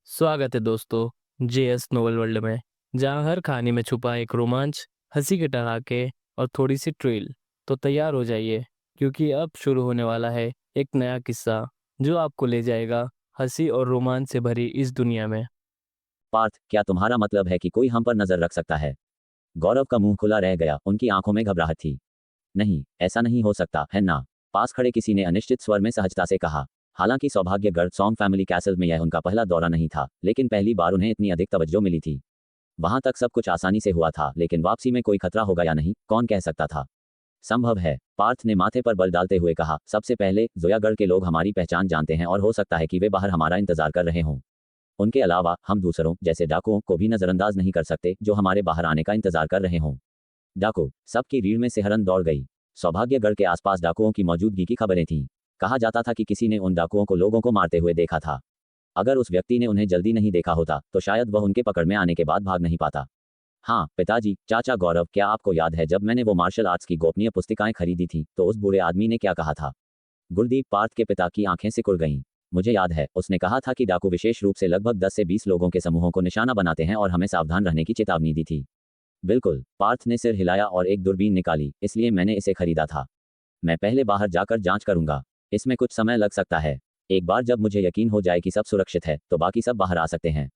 स्वागत है दोस्तों जेएस नोवेल वर्ल्ड में। जहां हर कहानी में छुपा एक रोमांच, हंसी के ठहाके और थोड़ी सी ट्रिल। तो तैयार हो जाइए, क्योंकि अब शुरू होने वाला है एक नया किस्सा जो आपको ले जाएगा हंसी और रोमांच से भरी इस दुनिया में। पार्थ, क्या तुम्हारा मतलब है कि कोई हम पर नजर रख सकता है? गौरव का मुंह खुला रह गया, उनकी आंखों में घबराहट थी। नहीं, ऐसा नहीं हो सकता है ना? पास खड़े किसी ने अनिश्चित स्वर में सहजता से कहा। हालांकि सौभाग्यगढ़ सॉन्ग फैमिली कैसल में यह उनका पहला दौरा नहीं था, लेकिन पहली बार उन्हें इतनी अधिक तवज्जो मिली थी। वहां तक सब कुछ आसानी से हुआ था, लेकिन वापसी में कोई खतरा होगा या नहीं, कौन कह सकता था। संभव है, पार्थ ने माथे पर बल डालते हुए कहा। सबसे पहले जोयागढ़ के लोग हमारी पहचान जानते हैं और हो सकता है कि वे बाहर हमारा इंतजार कर रहे हों। उनके अलावा हम दूसरों जैसे डाकुओं को भी नजरअंदाज नहीं कर सकते जो हमारे बाहर आने का इंतजार कर रहे हों। डाकू, सबकी रीढ़ में सिहरन दौड़ गई। सौभाग्यगढ़ के आसपास डाकुओं की मौजूदगी की खबरें थीं। कहा जाता था कि किसी ने उन डाकुओं को लोगों को मारते हुए देखा था। अगर उस व्यक्ति ने उन्हें जल्दी नहीं देखा होता तो शायद वह उनके पकड़ में आने के बाद भाग नहीं पाता। हाँ पिताजी, चाचा गौरव, क्या आपको याद है जब मैंने वो मार्शल आर्ट्स की गोपनीय पुस्तिकाएं खरीदी थी तो उस बूढ़े आदमी ने क्या कहा था? गुलदीप, पार्थ के पिता की आंखें सिकुड़ गईं। मुझे याद है, उसने कहा था कि डाकू विशेष रूप से लगभग 10 से 20 लोगों के समूहों को निशाना बनाते हैं और हमें सावधान रहने की चेतावनी दी थी। बिल्कुल, पार्थ ने सिर हिलाया और एक दूरबीन निकाली। इसलिए मैंने इसे खरीदा था। मैं पहले बाहर जाकर जांच करूंगा। इसमें कुछ समय लग सकता है। एक बार जब मुझे यकीन हो जाए कि सब सुरक्षित है तो बाकी सब बाहर आ सकते हैं।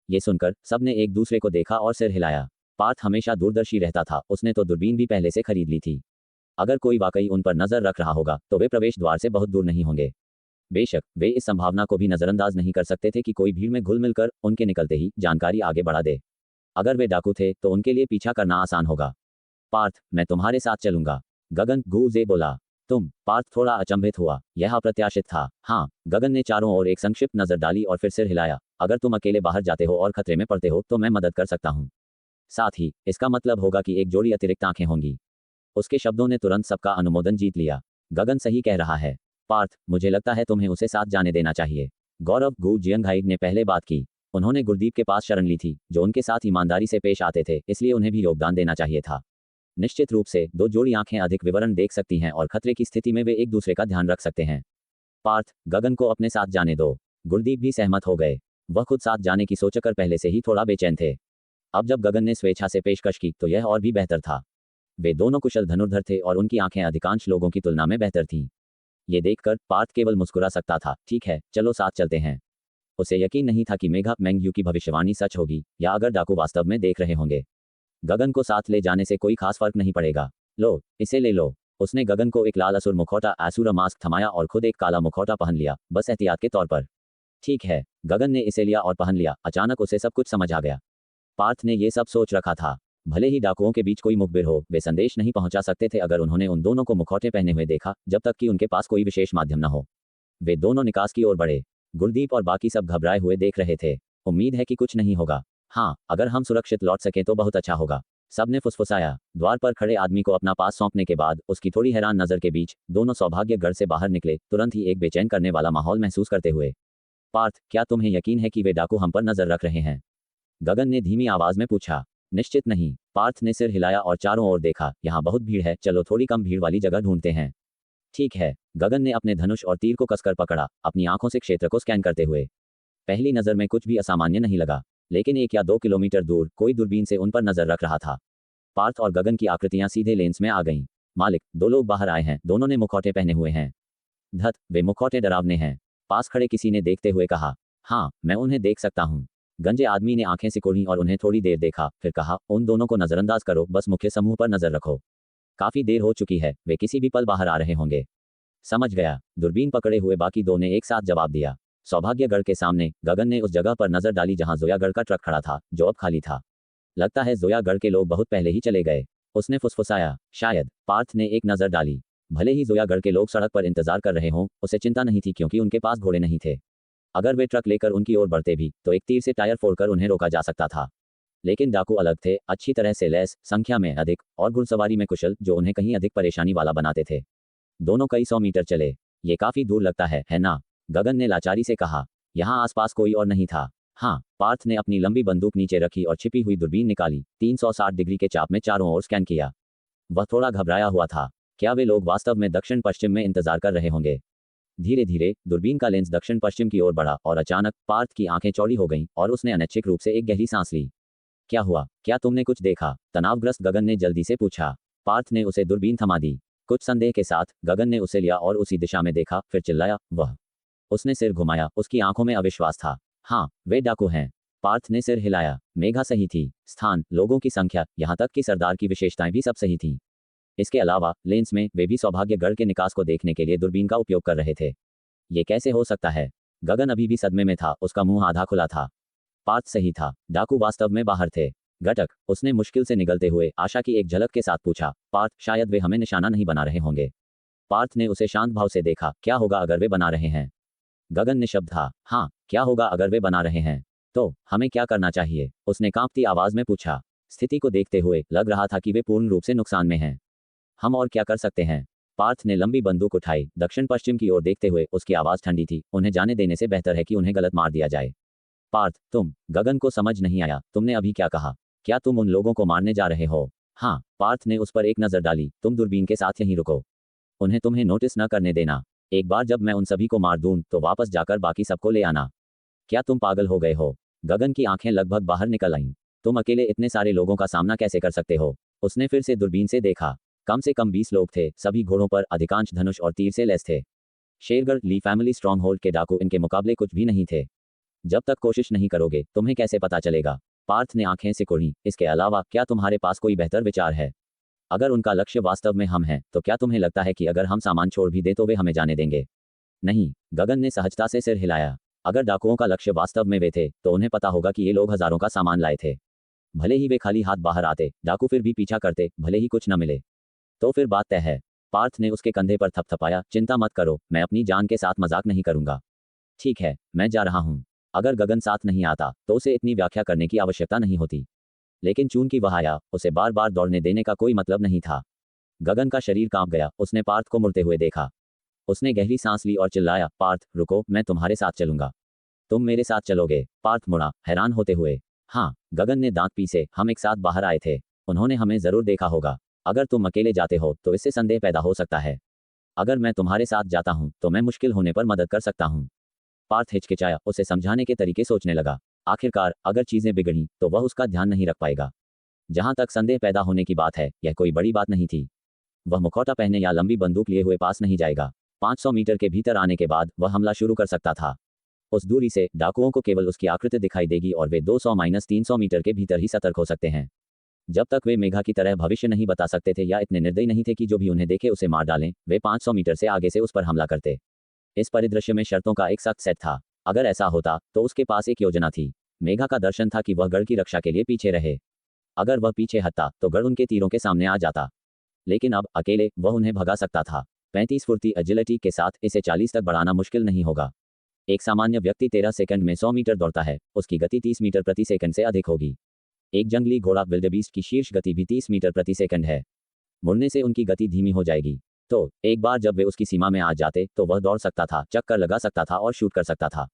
ये सुनकर सबने एक दूसरे को देखा और सिर हिलाया। पार्थ हमेशा दूरदर्शी रहता था, उसने तो दूरबीन भी पहले से खरीद ली थी। अगर कोई वाकई उन पर नजर रख रहा होगा तो वे प्रवेश द्वार से बहुत दूर नहीं होंगे। बेशक वे इस संभावना को भी नजरअंदाज नहीं कर सकते थे कि कोई भीड़ में घुल मिलकर उनके निकलते ही जानकारी आगे बढ़ा दे। अगर वे डाकू थे तो उनके लिए पीछा करना आसान होगा। पार्थ, मैं तुम्हारे साथ चलूंगा, गगन गूजे बोला। तुम? पार्थ थोड़ा अचंभित हुआ। यह अप्रत्याशित था। हाँ, गगन ने चारों ओर एक संक्षिप्त नजर डाली और फिर सिर हिलाया। अगर तुम अकेले बाहर जाते हो और खतरे में पड़ते हो तो मैं मदद कर सकता हूँ। साथ ही इसका मतलब होगा कि एक जोड़ी अतिरिक्त आंखें होंगी। उसके शब्दों ने तुरंत सबका अनुमोदन जीत लिया। गगन सही कह रहा है। पार्थ, मुझे लगता है तुम्हें उसे साथ जाने देना चाहिए। गौरव गू जियंगहाई ने पहले बात की। उन्होंने गुरदीप के पास शरण ली थी, जो उनके साथ ईमानदारी से पेश आते थे, इसलिए उन्हें भी योगदान देना चाहिए था। निश्चित रूप से दो जोड़ी आंखें अधिक विवरण देख सकती हैं और खतरे की स्थिति में वे एक दूसरे का ध्यान रख सकते हैं। पार्थ, गगन को अपने साथ जाने दो। गुरदीप भी सहमत हो गए। वह खुद साथ जाने की सोचकर पहले से ही थोड़ा बेचैन थे। अब जब गगन ने स्वेच्छा से पेशकश की तो यह और भी बेहतर था। वे दोनों कुशल धनुर्धर थे और उनकी आंखें अधिकांश लोगों की तुलना में बेहतर थीं। ये देखकर पार्थ केवल मुस्कुरा सकता था। ठीक है, चलो साथ चलते हैं। उसे यकीन नहीं था कि मेघा मेंगयू की भविष्यवाणी सच होगी या अगर डाकू वास्तव में देख रहे होंगे। गगन को साथ ले जाने से कोई खास फर्क नहीं पड़ेगा। लो, इसे ले लो। उसने गगन को एक लाल असुर मुखौटा आसुरा मास्क थमाया और खुद एक काला मुखौटा पहन लिया, बस एहतियात के तौर पर। ठीक है, गगन ने इसे लिया और पहन लिया। अचानक उसे सब कुछ समझ आ गया। पार्थ ने ये सब सोच रखा था। भले ही डाकुओं के बीच कोई मुखबिर हो, वे संदेश नहीं पहुंचा सकते थे अगर उन्होंने उन दोनों को मुखौटे पहने हुए देखा, जब तक कि उनके पास कोई विशेष माध्यम न हो। वे दोनों निकास की ओर बढ़े। गुरदीप और बाकी सब घबराए हुए देख रहे थे। उम्मीद है कि कुछ नहीं होगा। हाँ, अगर हम सुरक्षित लौट सकें तो बहुत अच्छा होगा, सबने फुसफुसाया। द्वार पर खड़े आदमी को अपना पास सौंपने के बाद उसकी थोड़ी हैरान नजर के बीच दोनों सौभाग्यगढ़ से बाहर निकले, तुरंत ही एक बेचैन करने वाला माहौल महसूस करते हुए। पार्थ, क्या तुम्हें यकीन है कि वे डाकू हम पर नजर रख रहे हैं? गगन ने धीमी आवाज में पूछा। निश्चित नहीं, पार्थ ने सिर हिलाया और चारों ओर देखा। यहाँ बहुत भीड़ है, चलो थोड़ी कम भीड़ वाली जगह ढूंढते हैं। ठीक है, गगन ने अपने धनुष और तीर को कसकर पकड़ा, अपनी आंखों से क्षेत्र को स्कैन करते हुए। पहली नजर में कुछ भी असामान्य नहीं लगा, लेकिन 1 या 2 किलोमीटर दूर कोई दूरबीन से उन पर नजर रख रहा था। पार्थ और गगन की आकृतियां सीधे लेंस में आ गईं। मालिक, 2 लोग बाहर आए हैं, दोनों ने मुखौटे पहने हुए हैं। धत, वे मुखौटे डरावने हैं, पास खड़े किसी ने देखते हुए कहा। हाँ, मैं उन्हें देख सकता हूँ। गंजे आदमी ने आंखें सिकोड़ी और उन्हें थोड़ी देर देखा, फिर कहा, उन दोनों को नजरअंदाज करो, बस मुख्य समूह पर नजर रखो। काफी देर हो चुकी है, वे किसी भी पल बाहर आ रहे होंगे। समझ गया, दूरबीन पकड़े हुए बाकी 2 ने एक साथ जवाब दिया। सौभाग्यगढ़ के सामने गगन ने उस जगह पर नजर डाली जहां जोयागढ़ का ट्रक खड़ा था, जो अब खाली था। लगता है जोयागढ़ के लोग बहुत पहले ही चले गए, उसने फुसफुसाया। शायद। पार्थ ने एक नजर डाली। भले ही जोयागढ़ के लोग सड़क पर इंतजार कर रहे हों, उसे चिंता नहीं थी क्योंकि उनके पास घोड़े नहीं थे। अगर वे ट्रक लेकर उनकी ओर बढ़ते भी तो एक तीर से टायर फोड़कर उन्हें रोका जा सकता था। लेकिन डाकू अलग थे, अच्छी तरह से लैस, संख्या में अधिक और घुड़सवारी में कुशल, जो उन्हें कहीं अधिक परेशानी वाला बनाते थे। दोनों कई 100 मीटर चले। ये काफी दूर लगता है ना? गगन ने लाचारी से कहा। यहाँ आसपास कोई और नहीं था। हाँ, पार्थ ने अपनी लंबी बंदूक नीचे रखी और छिपी हुई दूरबीन निकाली, 360 डिग्री के चाप में चारों ओर स्कैन किया। वह थोड़ा घबराया हुआ था। क्या वे लोग वास्तव में दक्षिण पश्चिम में इंतजार कर रहे होंगे? धीरे धीरे दूरबीन का लेंस दक्षिण पश्चिम की ओर बढ़ा और अचानक पार्थ की आंखें चौड़ी हो गईं और उसने अनैच्छिक रूप से एक गहरी सांस ली। क्या हुआ? क्या तुमने कुछ देखा? तनावग्रस्त गगन ने जल्दी से पूछा। पार्थ ने उसे दूरबीन थमा दी। कुछ संदेह के साथ गगन ने उसे लिया और उसी दिशा में देखा, फिर चिल्लाया, वह। उसने सिर घुमाया, उसकी आंखों में अविश्वास था। हाँ, वे डाकू हैं। पार्थ ने सिर हिलाया। मेघा सही थी, स्थान, लोगों की संख्या, यहाँ तक कि सरदार की विशेषताएं भी सब सही थीं। इसके अलावा लेंस में वे भी सौभाग्यगढ़ के निकास को देखने के लिए दूरबीन का उपयोग कर रहे थे। ये कैसे हो सकता है? गगन अभी भी सदमे में था, उसका मुंह आधा खुला था। पार्थ सही था, डाकू वास्तव में बाहर थे। घटक, उसने मुश्किल से निगलते हुए आशा की एक झलक के साथ पूछा। पार्थ, शायद वे हमें निशाना नहीं बना रहे होंगे। पार्थ ने उसे शांत भाव से देखा। क्या होगा अगर वे बना रहे हैं? गगन निशब्द था। हाँ, क्या होगा अगर वे बना रहे हैं? तो हमें क्या करना चाहिए? उसने कांपती आवाज में पूछा। स्थिति को देखते हुए लग रहा था कि वे पूर्ण रूप से नुकसान में हैं। हम और क्या कर सकते हैं? पार्थ ने लंबी बंदूक उठाई, दक्षिण पश्चिम की ओर देखते हुए। उसकी आवाज ठंडी थी। उन्हें जाने देने से बेहतर है कि उन्हें गलत मार दिया जाए। पार्थ, तुम। गगन को समझ नहीं आया। तुमने अभी क्या कहा? क्या तुम उन लोगों को मारने जा रहे हो? हाँ। पार्थ ने उस पर एक नजर डाली। तुम दूरबीन के साथ यहीं रुको। उन्हें तुम्हें नोटिस न करने देना। एक बार जब मैं उन सभी को मार दूं तो वापस जाकर बाकी सबको ले आना। क्या तुम पागल हो गए हो? गगन की आंखें लगभग बाहर निकल आईं। तुम अकेले इतने सारे लोगों का सामना कैसे कर सकते हो? उसने फिर से दूरबीन से देखा। कम से कम 20 लोग थे, सभी घोड़ों पर, अधिकांश धनुष और तीर से लैस थे। शेरगढ़ ली फैमिली स्ट्रॉन्ग होल्ड के डाकू इनके मुकाबले कुछ भी नहीं थे। जब तक कोशिश नहीं करोगे तुम्हें कैसे पता चलेगा? पार्थ ने आंखें सिकुड़ी। इसके अलावा क्या तुम्हारे पास कोई बेहतर विचार है? अगर उनका लक्ष्य वास्तव में हम हैं तो क्या तुम्हें लगता है कि अगर हम सामान छोड़ भी दे तो वे हमें जाने देंगे? नहीं। गगन ने सहजता से सिर हिलाया। अगर डाकुओं का लक्ष्य वास्तव में वे थे तो उन्हें पता होगा कि ये लोग हजारों का सामान लाए थे। भले ही वे खाली हाथ बाहर आते, डाकू फिर भी पीछा करते, भले ही कुछ न मिले। तो फिर बात तय है। पार्थ ने उसके कंधे पर थपथपाया। चिंता मत करो, मैं अपनी जान के साथ मजाक नहीं करूंगा। ठीक है, मैं जा रहा हूं। अगर गगन साथ नहीं आता तो उसे इतनी व्याख्या करने की आवश्यकता नहीं होती, लेकिन चूंकि वह आया, उसे बार बार दौड़ने देने का कोई मतलब नहीं था। गगन का शरीर कांप गया। उसने पार्थ को मुड़ते हुए देखा। उसने गहरी सांस ली और चिल्लाया, पार्थ रुको, मैं तुम्हारे साथ चलूंगा। तुम मेरे साथ चलोगे? पार्थ मुड़ा, हैरान होते हुए। हाँ। गगन ने दांत पीसे। हम एक साथ बाहर आए थे, उन्होंने हमें जरूर देखा होगा। अगर तुम अकेले जाते हो तो इससे संदेह पैदा हो सकता है। अगर मैं तुम्हारे साथ जाता हूं तो मैं मुश्किल होने पर मदद कर सकता हूं। पार्थ हिचकिचाया, उसे समझाने के तरीके सोचने लगा। आखिरकार अगर चीजें बिगड़ी तो वह उसका ध्यान नहीं रख पाएगा। जहां तक संदेह पैदा होने की बात है, यह कोई बड़ी बात नहीं थी। वह मुखौटा पहने या लंबी बंदूक लिए हुए पास नहीं जाएगा। 500 मीटर के भीतर आने के बाद वह हमला शुरू कर सकता था। उस दूरी से डाकुओं को केवल उसकी आकृति दिखाई देगी और वे 200-300 मीटर के भीतर ही सतर्क हो सकते हैं। जब तक वे मेघा की तरह भविष्य नहीं बता सकते थे या इतने निर्दयी नहीं थे कि जो भी उन्हें देखे उसे मार डालें, वे 500 मीटर से आगे से उस पर हमला करते। इस परिदृश्य में शर्तों का एक सख्त सेट था। अगर ऐसा होता तो उसके पास एक योजना थी। मेघा का दर्शन था कि वह गढ़ की रक्षा के लिए पीछे रहे। अगर वह पीछे हटता तो गढ़ उनके तीरों के सामने आ जाता, लेकिन अब अकेले वह उन्हें भगा सकता था। 35 फुर्ती एजिलिटी के साथ इसे 40 तक बढ़ाना मुश्किल नहीं होगा। एक सामान्य व्यक्ति 13 सेकंड में 100 मीटर दौड़ता है, उसकी गति 30 मीटर प्रति सेकंड से अधिक होगी। एक जंगली घोड़ा विल्डेबीस्ट की शीर्ष गति भी 30 मीटर प्रति सेकंड है। मुड़ने से उनकी गति धीमी हो जाएगी। तो एक बार जब वे उसकी सीमा में आ जाते तो वह दौड़ सकता था, चक्कर लगा सकता था और शूट कर सकता था।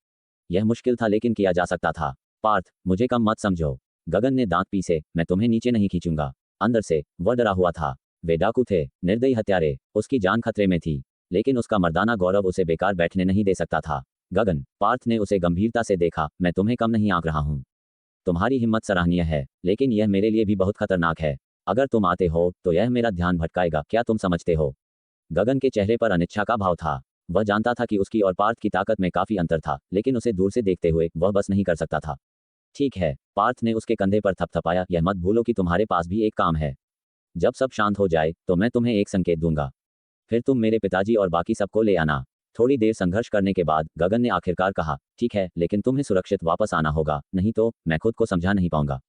यह मुश्किल था लेकिन किया जा सकता था। पार्थ, मुझे कम मत समझो। गगन ने दांत पीसे। मैं तुम्हें नीचे नहीं खींचूंगा। अंदर से वह डरा हुआ था। वे डाकू थे, निर्दयी हत्यारे। उसकी जान खतरे में थी, लेकिन उसका मर्दाना गौरव उसे बेकार बैठने नहीं दे सकता था। गगन, पार्थ ने उसे गंभीरता से देखा, मैं तुम्हें कम नहीं आंक रहा हूं। तुम्हारी हिम्मत सराहनीय है, लेकिन यह मेरे लिए भी बहुत खतरनाक है। अगर तुम आते हो तो यह मेरा ध्यान भटकाएगा, क्या तुम समझते हो? गगन के चेहरे पर अनिच्छा का भाव था। वह जानता था कि उसकी और पार्थ की ताकत में काफी अंतर था, लेकिन उसे दूर से देखते हुए वह बस नहीं कर सकता था। ठीक है। पार्थ ने उसके कंधे पर थपथपाया। यह मत भूलो कि तुम्हारे पास भी एक काम है। जब सब शांत हो जाए तो मैं तुम्हें एक संकेत दूंगा, फिर तुम मेरे पिताजी और बाकी सबको ले आना। थोड़ी देर संघर्ष करने के बाद गगन ने आखिरकार कहा, ठीक है, लेकिन तुम्हें सुरक्षित वापस आना होगा, नहीं तो मैं खुद को समझा नहीं पाऊंगा।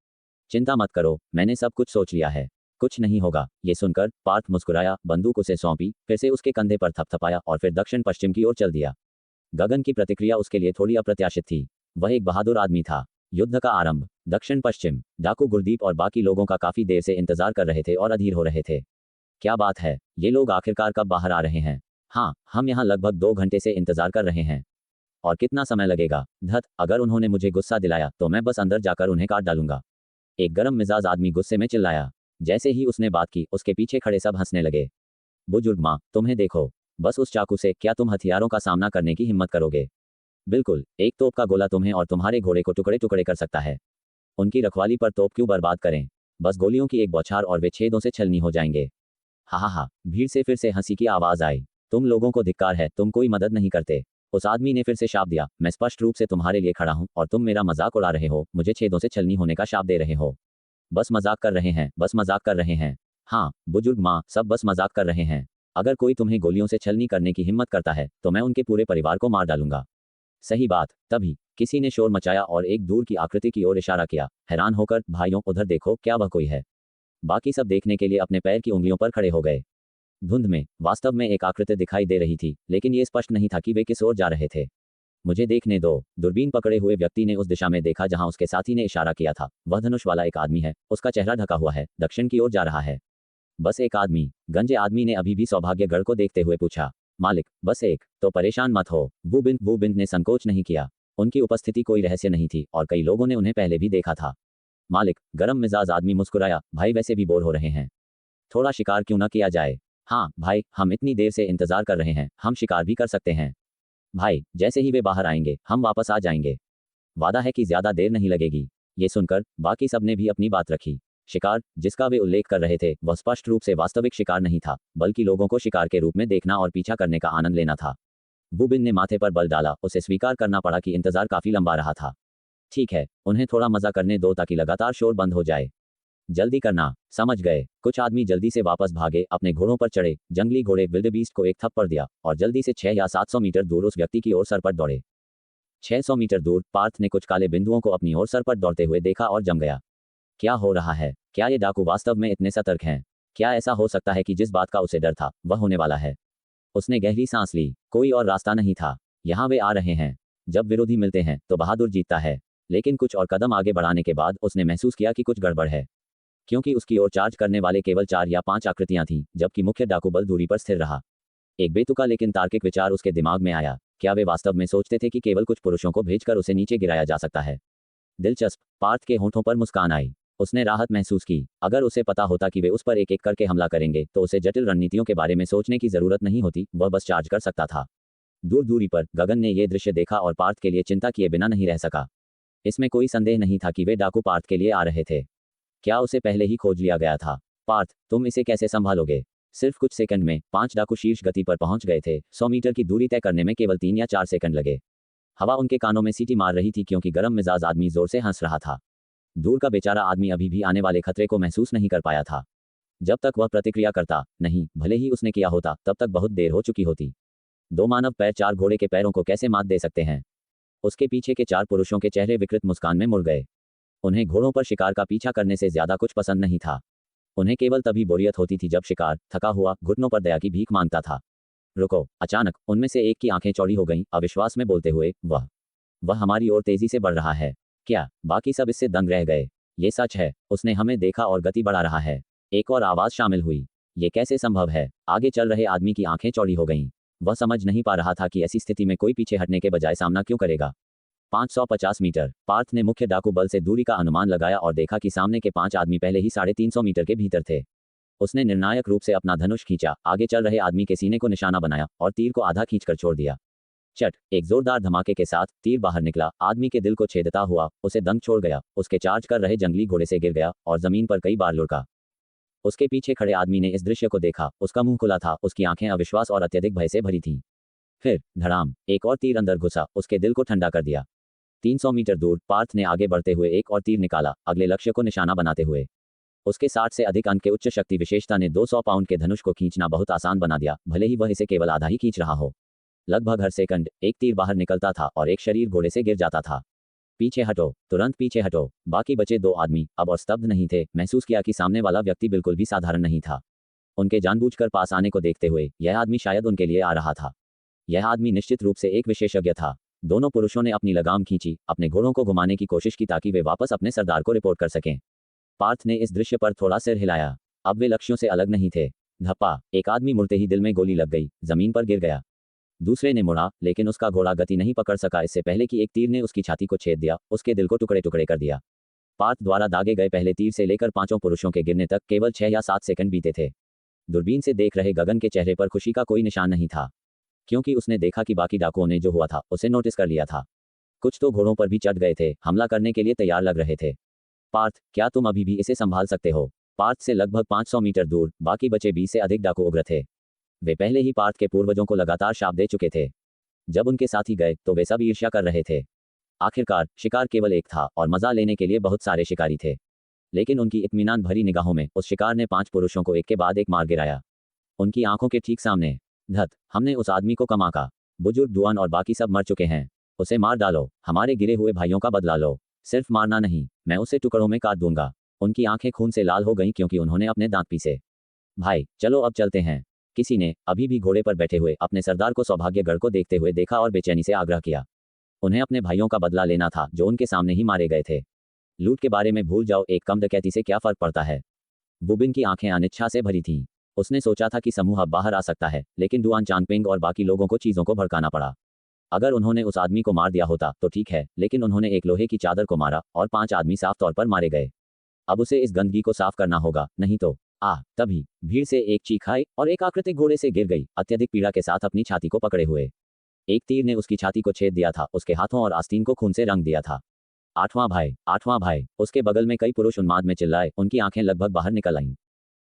चिंता मत करो, मैंने सब कुछ सोच लिया है। कुछ नहीं होगा। ये सुनकर पार्थ मुस्कुराया, बंदूक उसे सौंपी, फिर से उसके कंधे पर थपथपाया और फिर दक्षिण पश्चिम की ओर चल दिया। गगन की प्रतिक्रिया उसके लिए थोड़ी अप्रत्याशित थी। वह एक बहादुर आदमी था। युद्ध का आरंभ। दक्षिण पश्चिम। डाकू गुरदीप और बाकी लोगों का काफी देर से इंतजार कर रहे थे और अधीर हो रहे थे। क्या बात है, ये लोग आखिरकार कब बाहर आ रहे हैं? हाँ, हम यहाँ लगभग 2 घंटे से इंतजार कर रहे हैं। और कितना समय लगेगा? धत, अगर उन्होंने मुझे गुस्सा दिलाया तो मैं बस अंदर जाकर उन्हें काट डालूंगा। एक गर्म मिजाज आदमी गुस्से में चिल्लाया। जैसे ही उसने बात की, उसके पीछे खड़े सब हंसने लगे। बुजुर्ग माँ, तुम्हें देखो। बस उस चाकू से क्या तुम हथियारों का सामना करने की हिम्मत करोगे? बिल्कुल, एक तोप का गोला तुम्हें और तुम्हारे घोड़े को टुकड़े टुकड़े कर सकता है। उनकी रखवाली पर तोप क्यों बर्बाद करें? बस गोलियों की एक बौछार और वे छेदों से छलनी हो जाएंगे। हा हा हा, भीड़ से फिर से हंसी की आवाज आई। तुम लोगों को धिक्कार है, तुम कोई मदद नहीं करते। उस आदमी ने फिर से शाप दिया, मैं स्पष्ट रूप से तुम्हारे लिए खड़ा हूं और तुम मेरा मजाक उड़ा रहे हो, मुझे छेदों से छलनी होने का शाप दे रहे हो। बस मजाक कर रहे हैं, बस मजाक कर रहे हैं। हाँ, बुजुर्ग माँ, सब बस मजाक कर रहे हैं। अगर कोई तुम्हें गोलियों से छलनी करने की हिम्मत करता है तो मैं उनके पूरे परिवार को मार डालूंगा। सही बात। तभी किसी ने शोर मचाया और एक दूर की आकृति की ओर इशारा किया। हैरान होकर, भाइयों उधर देखो, क्या वह कोई है? बाकी सब देखने के लिए अपने पैर की उंगलियों पर खड़े हो गए। धुंध में वास्तव में एक आकृति दिखाई दे रही थी, लेकिन ये स्पष्ट नहीं था कि वे किस ओर जा रहे थे। मुझे देखने दो। दूरबीन पकड़े हुए व्यक्ति ने उस दिशा में देखा जहां उसके साथी ने इशारा किया था। वह धनुष वाला एक आदमी है, उसका चेहरा ढका हुआ है, दक्षिण की ओर जा रहा है। बस एक आदमी? गंजे आदमी ने अभी भी सौभाग्यगढ़ को देखते हुए पूछा। मालिक, बस एक? तो परेशान मत हो। बूबिंद ने संकोच नहीं किया। उनकी उपस्थिति कोई रहस्य नहीं थी और कई लोगों ने उन्हें पहले भी देखा था। मालिक, गरम मिजाज आदमी मुस्कुराया, भाई वैसे भी बोर हो रहे हैं, थोड़ा शिकार क्यों ना किया जाए? हाँ भाई, हम इतनी देर से इंतजार कर रहे हैं, हम शिकार भी कर सकते हैं। भाई, जैसे ही वे बाहर आएंगे हम वापस आ जाएंगे। वादा है कि ज्यादा देर नहीं लगेगी। ये सुनकर बाकी सबने भी अपनी बात रखी। शिकार जिसका वे उल्लेख कर रहे थे वह स्पष्ट रूप से वास्तविक शिकार नहीं था, बल्कि लोगों को शिकार के रूप में देखना और पीछा करने का आनंद लेना था। बुबिन ने माथे पर बल डाला, उसे स्वीकार करना पड़ा कि इंतजार काफी लंबा रहा था। ठीक है, उन्हें थोड़ा मजा करने दो ताकि लगातार शोर बंद हो जाए। जल्दी करना, समझ गए? कुछ आदमी जल्दी से वापस भागे, अपने घोड़ों पर चढ़े। जंगली घोड़े विल्डेबीस्ट को एक थप्पड़ दिया और जल्दी से 6 या 700 मीटर दूर उस व्यक्ति की ओर सरपट दौड़े। 600 मीटर दूर पार्थ ने कुछ काले बिंदुओं को अपनी ओर सरपट दौड़ते हुए देखा और जम गया। क्या हो रहा है? क्या ये डाकू वास्तव में इतने सतर्क हैं? क्या ऐसा हो सकता है कि जिस बात का उसे डर था वह होने वाला है? उसने गहरी सांस ली। कोई और रास्ता नहीं था। यहाँ वे आ रहे हैं। जब विरोधी मिलते हैं तो बहादुर जीतता है। लेकिन कुछ और कदम आगे बढ़ाने के बाद उसने महसूस किया कि कुछ गड़बड़ है, क्योंकि उसकी ओर चार्ज करने वाले केवल 4 या 5 आकृतियां थीं, जबकि मुख्य डाकू बल दूरी पर स्थिर रहा। एक बेतुका लेकिन तार्किक विचार उसके दिमाग में आया। क्या वे वास्तव में सोचते थे कि केवल कुछ पुरुषों को भेजकर उसे नीचे गिराया जा सकता है? दिलचस्प। पार्थ के होंठों पर मुस्कान आई। उसने राहत महसूस की। अगर उसे पता होता कि वे उस पर एक एक करके हमला करेंगे तो उसे जटिल रणनीतियों के बारे में सोचने की जरूरत नहीं होती, वह बस चार्ज कर सकता था। दूर दूरी पर गगन ने यह दृश्य देखा और पार्थ के लिए चिंता किए बिना नहीं रह सका। इसमें कोई संदेह नहीं था कि वे डाकू पार्थ के लिए आ रहे थे। क्या उसे पहले ही खोज लिया गया था? पार्थ, तुम इसे कैसे संभालोगे? सिर्फ कुछ सेकंड में 5 डाकू शीर्ष गति पर पहुंच गए थे। 100 मीटर की दूरी तय करने में केवल 3 या 4 सेकंड लगे। हवा उनके कानों में सीटी मार रही थी क्योंकि गर्म मिजाज आदमी जोर से हंस रहा था। दूर का बेचारा आदमी अभी भी आने वाले खतरे को महसूस नहीं कर पाया था। जब तक वह प्रतिक्रिया करता नहीं, भले ही उसने किया होता, तब तक बहुत देर हो चुकी होती। 2 मानव पैर 4 घोड़े के पैरों को कैसे मात दे सकते हैं? उसके पीछे के 4 पुरुषों के चेहरे विकृत मुस्कान में मुड़ गए। उन्हें घोड़ों पर शिकार का पीछा करने से ज्यादा कुछ पसंद नहीं था। उन्हें केवल तभी बोरियत होती थी जब शिकार थका हुआ घुटनों पर दया की भीख मांगता था। रुको! अचानक उनमें से एक की आंखें चौड़ी हो गईं, अविश्वास में बोलते हुए, वह हमारी ओर तेजी से बढ़ रहा है। क्या? बाकी सब इससे दंग रह गए। ये सच है, उसने हमें देखा और गति बढ़ा रहा है। एक और आवाज शामिल हुई। ये कैसे संभव है? आगे चल रहे आदमी की आंखें चौड़ी हो गईं। वह समझ नहीं पा रहा था कि ऐसी स्थिति में कोई पीछे हटने के बजाय सामना क्यों करेगा। 550 मीटर। पार्थ ने मुख्य डाकू बल से दूरी का अनुमान लगाया और देखा कि सामने के 5 आदमी पहले ही 350 मीटर के भीतर थे। उसने निर्णायक रूप से अपना धनुष खींचा, आगे चल रहे आदमी के सीने को निशाना बनाया और तीर को आधा खींचकर छोड़ दिया। चट! एक जोरदार धमाके के साथ तीर बाहर निकला, आदमी के दिल को छेदता हुआ उसे दंग छोड़ गया। उसके चार्ज कर रहे जंगली घोड़े से गिर गया और जमीन पर कई बार लुढ़का। उसके पीछे खड़े आदमी ने इस दृश्य को देखा। उसका मुंह खुला था, उसकी आंखें अविश्वास और अत्यधिक भय से भरी थीं। फिर धड़ाम! एक और तीर अंदर घुसा, उसके दिल को ठंडा कर दिया। 300 मीटर दूर पार्थ ने आगे बढ़ते हुए एक और तीर निकाला, अगले लक्ष्य को निशाना बनाते हुए। उसके 60 से अधिक अंक के उच्च शक्ति विशेषता ने 200 पाउंड के धनुष को खींचना बहुत आसान बना दिया, भले ही वह इसे केवल आधा ही खींच रहा हो। लगभग हर सेकंड एक तीर बाहर निकलता था और एक शरीर घोड़े से गिर जाता था। पीछे हटो, तुरंत पीछे हटो! बाकी बचे 2 आदमी अब और स्तब्ध नहीं थे। महसूस किया कि सामने वाला व्यक्ति बिल्कुल भी साधारण नहीं था। उनके जानबूझकर पास आने को देखते हुए यह आदमी शायद उनके लिए आ रहा था। यह आदमी निश्चित रूप से एक विशेषज्ञ था। दोनों पुरुषों ने अपनी लगाम खींची, अपने घोड़ों को घुमाने की कोशिश की ताकि वे वापस अपने सरदार को रिपोर्ट कर सकें। पार्थ ने इस दृश्य पर थोड़ा सिर हिलाया। अब वे लक्ष्यों से अलग नहीं थे। धप्पा! एक आदमी मुड़ते ही दिल में गोली लग गई, जमीन पर गिर गया। दूसरे ने मुड़ा, लेकिन उसका घोड़ा गति नहीं पकड़ सका इससे पहले कि एक तीर ने उसकी छाती को छेद दिया, उसके दिल को टुकड़े टुकड़े कर दिया। पार्थ द्वारा दागे गए पहले तीर से लेकर 5 पुरुषों के गिरने तक केवल 6 या 7 सेकंड बीते थे। दूरबीन से देख रहे गगन के चेहरे पर खुशी का कोई निशान नहीं था, क्योंकि उसने देखा कि बाकी डाकुओं ने जो हुआ था उसे नोटिस कर लिया था। कुछ तो घोड़ों पर भी चढ़ गए थे, हमला करने के लिए तैयार लग रहे थे। पार्थ, क्या तुम अभी भी इसे संभाल सकते हो? पार्थ से लगभग 500 मीटर दूर बाकी बचे 20 से अधिक डाकू उग्र थे। वे पहले ही पार्थ के पूर्वजों को लगातार शाप दे चुके थे। जब उनके साथी गए तो वे सब ईर्ष्या कर रहे थे। आखिरकार शिकार केवल एक था और मजा लेने के लिए बहुत सारे शिकारी थे, लेकिन उनकी इत्मीनान भरी निगाहों में उस शिकार ने 5 पुरुषों को एक के बाद एक मार गिराया। उनकी आंखों के ठीक सामने। धत, हमने उस आदमी को कमा का। बुजुर्ग दुआन और बाकी सब मर चुके हैं। उसे मार डालो, हमारे गिरे हुए भाइयों का बदला लो। सिर्फ मारना नहीं, मैं उसे टुकड़ों में काट दूंगा। उनकी आंखें खून से लाल हो गईं क्योंकि उन्होंने अपने दांत पीसे। भाई चलो अब चलते हैं। किसी ने अभी भी घोड़े पर बैठे हुए अपने सरदार को सौभाग्यगढ़ को देखते हुए देखा और बेचैनी से आग्रह किया। उन्हें अपने भाइयों का बदला लेना था जो उनके सामने ही मारे गए थे। लूट के बारे में भूल जाओ, एक कम डकैती से क्या फर्क पड़ता है। बुबिन की आंखें अनिच्छा से भरी थीं। उसने सोचा था कि समूह अब बाहर आ सकता है, लेकिन डुआन चांगपेंग और बाकी लोगों को चीजों को भड़काना पड़ा। अगर उन्होंने उस आदमी को मार दिया होता तो ठीक है, लेकिन उन्होंने एक लोहे की चादर को मारा और 5 आदमी साफ तौर पर मारे गए। अब उसे इस गंदगी को साफ करना होगा, नहीं तो। तभी भीड़ से एक चीख आई और एक आकृतिक घोड़े से गिर गई, अत्यधिक पीड़ा के साथ अपनी छाती को पकड़े हुए। एक तीर ने उसकी छाती को छेद दिया था, उसके हाथों और आस्तीन को खून से रंग दिया था। आठवां भाई, आठवां भाई। उसके बगल में कई पुरुष उन्माद में चिल्लाए, उनकी आंखें लगभग बाहर निकल आईं।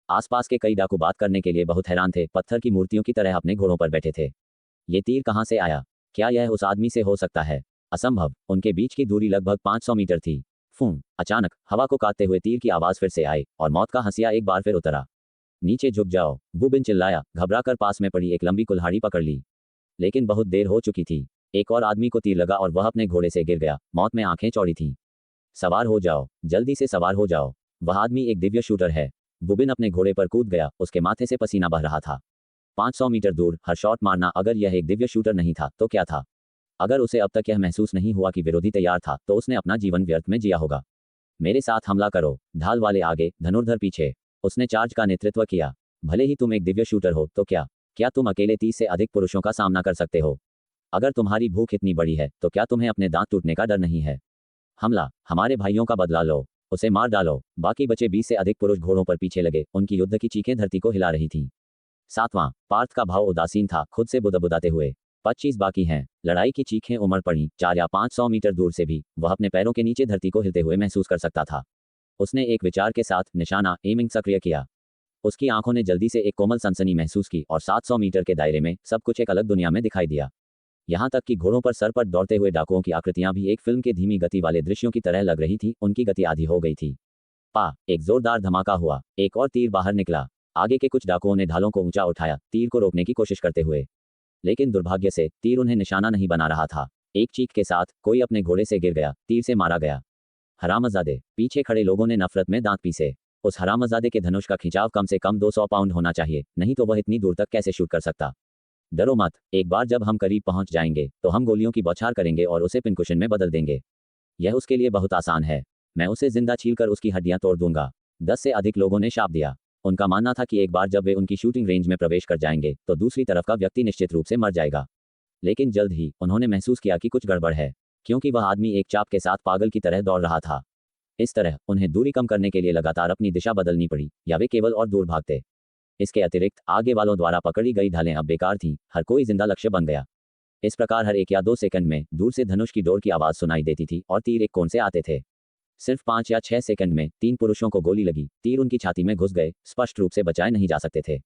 आसपास के कई डाकू बात करने के लिए बहुत हैरान थे, पत्थर की मूर्तियों की तरह अपने घोड़ों पर बैठे थे। ये तीर कहां से आया? क्या यह उस आदमी से हो सकता है? असंभव। उनके बीच की दूरी लगभग 500 मीटर थी। फूं, अचानक हवा को काटते हुए तीर की आवाज फिर से आई और मौत का हंसिया एक बार फिर उतरा। नीचे झुक जाओ, बुबिन चिल्लाया, घबराकर पास में पड़ी एक लंबी कुल्हाड़ी पकड़ ली। लेकिन बहुत देर हो चुकी थी। एक और आदमी को तीर लगा और वह अपने घोड़े से गिर गया। मौत में आंखें चौड़ी थीं। सवार हो जाओ, जल्दी से सवार हो जाओ। वह आदमी एक दिव्य शूटर है। बुबिन अपने घोड़े पर कूद गया, उसके माथे से पसीना बह रहा था। 500 मीटर दूर हर शॉट मारना, अगर यह एक दिव्य शूटर नहीं था तो क्या था? अगर उसे अब तक यह महसूस नहीं हुआ कि विरोधी तैयार था तो उसने अपना जीवन व्यर्थ में जिया होगा। मेरे साथ हमला करो, ढाल वाले आगे, धनुर्धर पीछे। उसने चार्ज का नेतृत्व किया। भले ही तुम एक दिव्य शूटर हो तो क्या तुम अकेले 30 से अधिक पुरुषों का सामना कर सकते हो? अगर तुम्हारी भूख इतनी बड़ी है तो क्या तुम्हें अपने दांत टूटने का डर नहीं है? हमला, हमारे भाइयों का बदला लो, उसे मार डालो। बाकी बचे 20 से अधिक पुरुष घोड़ों पर पीछे लगे, उनकी युद्ध की चीखें धरती को हिला रही थीं। 7वां, पार्थ का भाव उदासीन था, खुद से बुदबुदाते हुए। 25 बाकी हैं। लड़ाई की चीखें उमड़ पड़ी। 4 या 500 मीटर दूर से भी वह अपने पैरों के नीचे धरती को हिलते हुए महसूस कर सकता था। उसने एक विचार के साथ निशाना एमिंग सक्रिय किया। उसकी आंखों ने जल्दी से एक कोमल सनसनी महसूस की और 700 मीटर के दायरे में सब कुछ एक अलग दुनिया में दिखाई दिया। यहाँ तक कि घोड़ों पर सर पर दौड़ते हुए डाकुओं की आकृतियां भी एक फिल्म के धीमी गति वाले दृश्यों की तरह लग रही थी। उनकी गति आधी हो गई थी। एक जोरदार धमाका हुआ, एक और तीर बाहर निकला। आगे के कुछ डाकुओं ने ढालों को ऊंचा उठाया, तीर को रोकने की कोशिश करते हुए, लेकिन दुर्भाग्य से तीर उन्हें निशाना नहीं बना रहा था। एक चीख के साथ कोई अपने घोड़े से गिर गया, तीर से मारा गया। हरामजादे। पीछे खड़े लोगों ने नफरत में दांत पीसे। उस हरामजादे के धनुष का खिंचाव कम से कम 200 पाउंड होना चाहिए, नहीं तो वह इतनी दूर तक कैसे शूट कर सकता? डरो मत, एक बार जब हम करीब पहुंच जाएंगे तो हम गोलियों की बौछार करेंगे और उसे पिनकुशन में बदल देंगे। यह उसके लिए बहुत आसान है। मैं उसे जिंदा छीलकर उसकी हड्डियां तोड़ दूंगा। 10 से अधिक लोगों ने शाप दिया। उनका मानना था कि एक बार जब वे उनकी शूटिंग रेंज में प्रवेश कर जाएंगे तो दूसरी तरफ का व्यक्ति निश्चित रूप से मर जाएगा। लेकिन जल्द ही उन्होंने महसूस किया कि कुछ गड़बड़ है, क्योंकि वह आदमी एक चाप के साथ पागल की तरह दौड़ रहा था। इस तरह उन्हें दूरी कम करने के लिए लगातार अपनी दिशा बदलनी पड़ी, या वे केवल और दूर भागते। इसके अतिरिक्त आगे वालों द्वारा पकड़ी गई ढालें अब बेकार थीं। हर कोई जिंदा लक्ष्य बन गया। इस प्रकार हर 1 या 2 सेकंड में दूर से धनुष की डोर की आवाज सुनाई देती थी और तीर एक कोण से आते थे। सिर्फ 5 या 6 सेकंड में 3 पुरुषों को गोली लगी। तीर उनकी छाती में घुस गए, स्पष्ट रूप से बचाए नहीं जा सकते थे।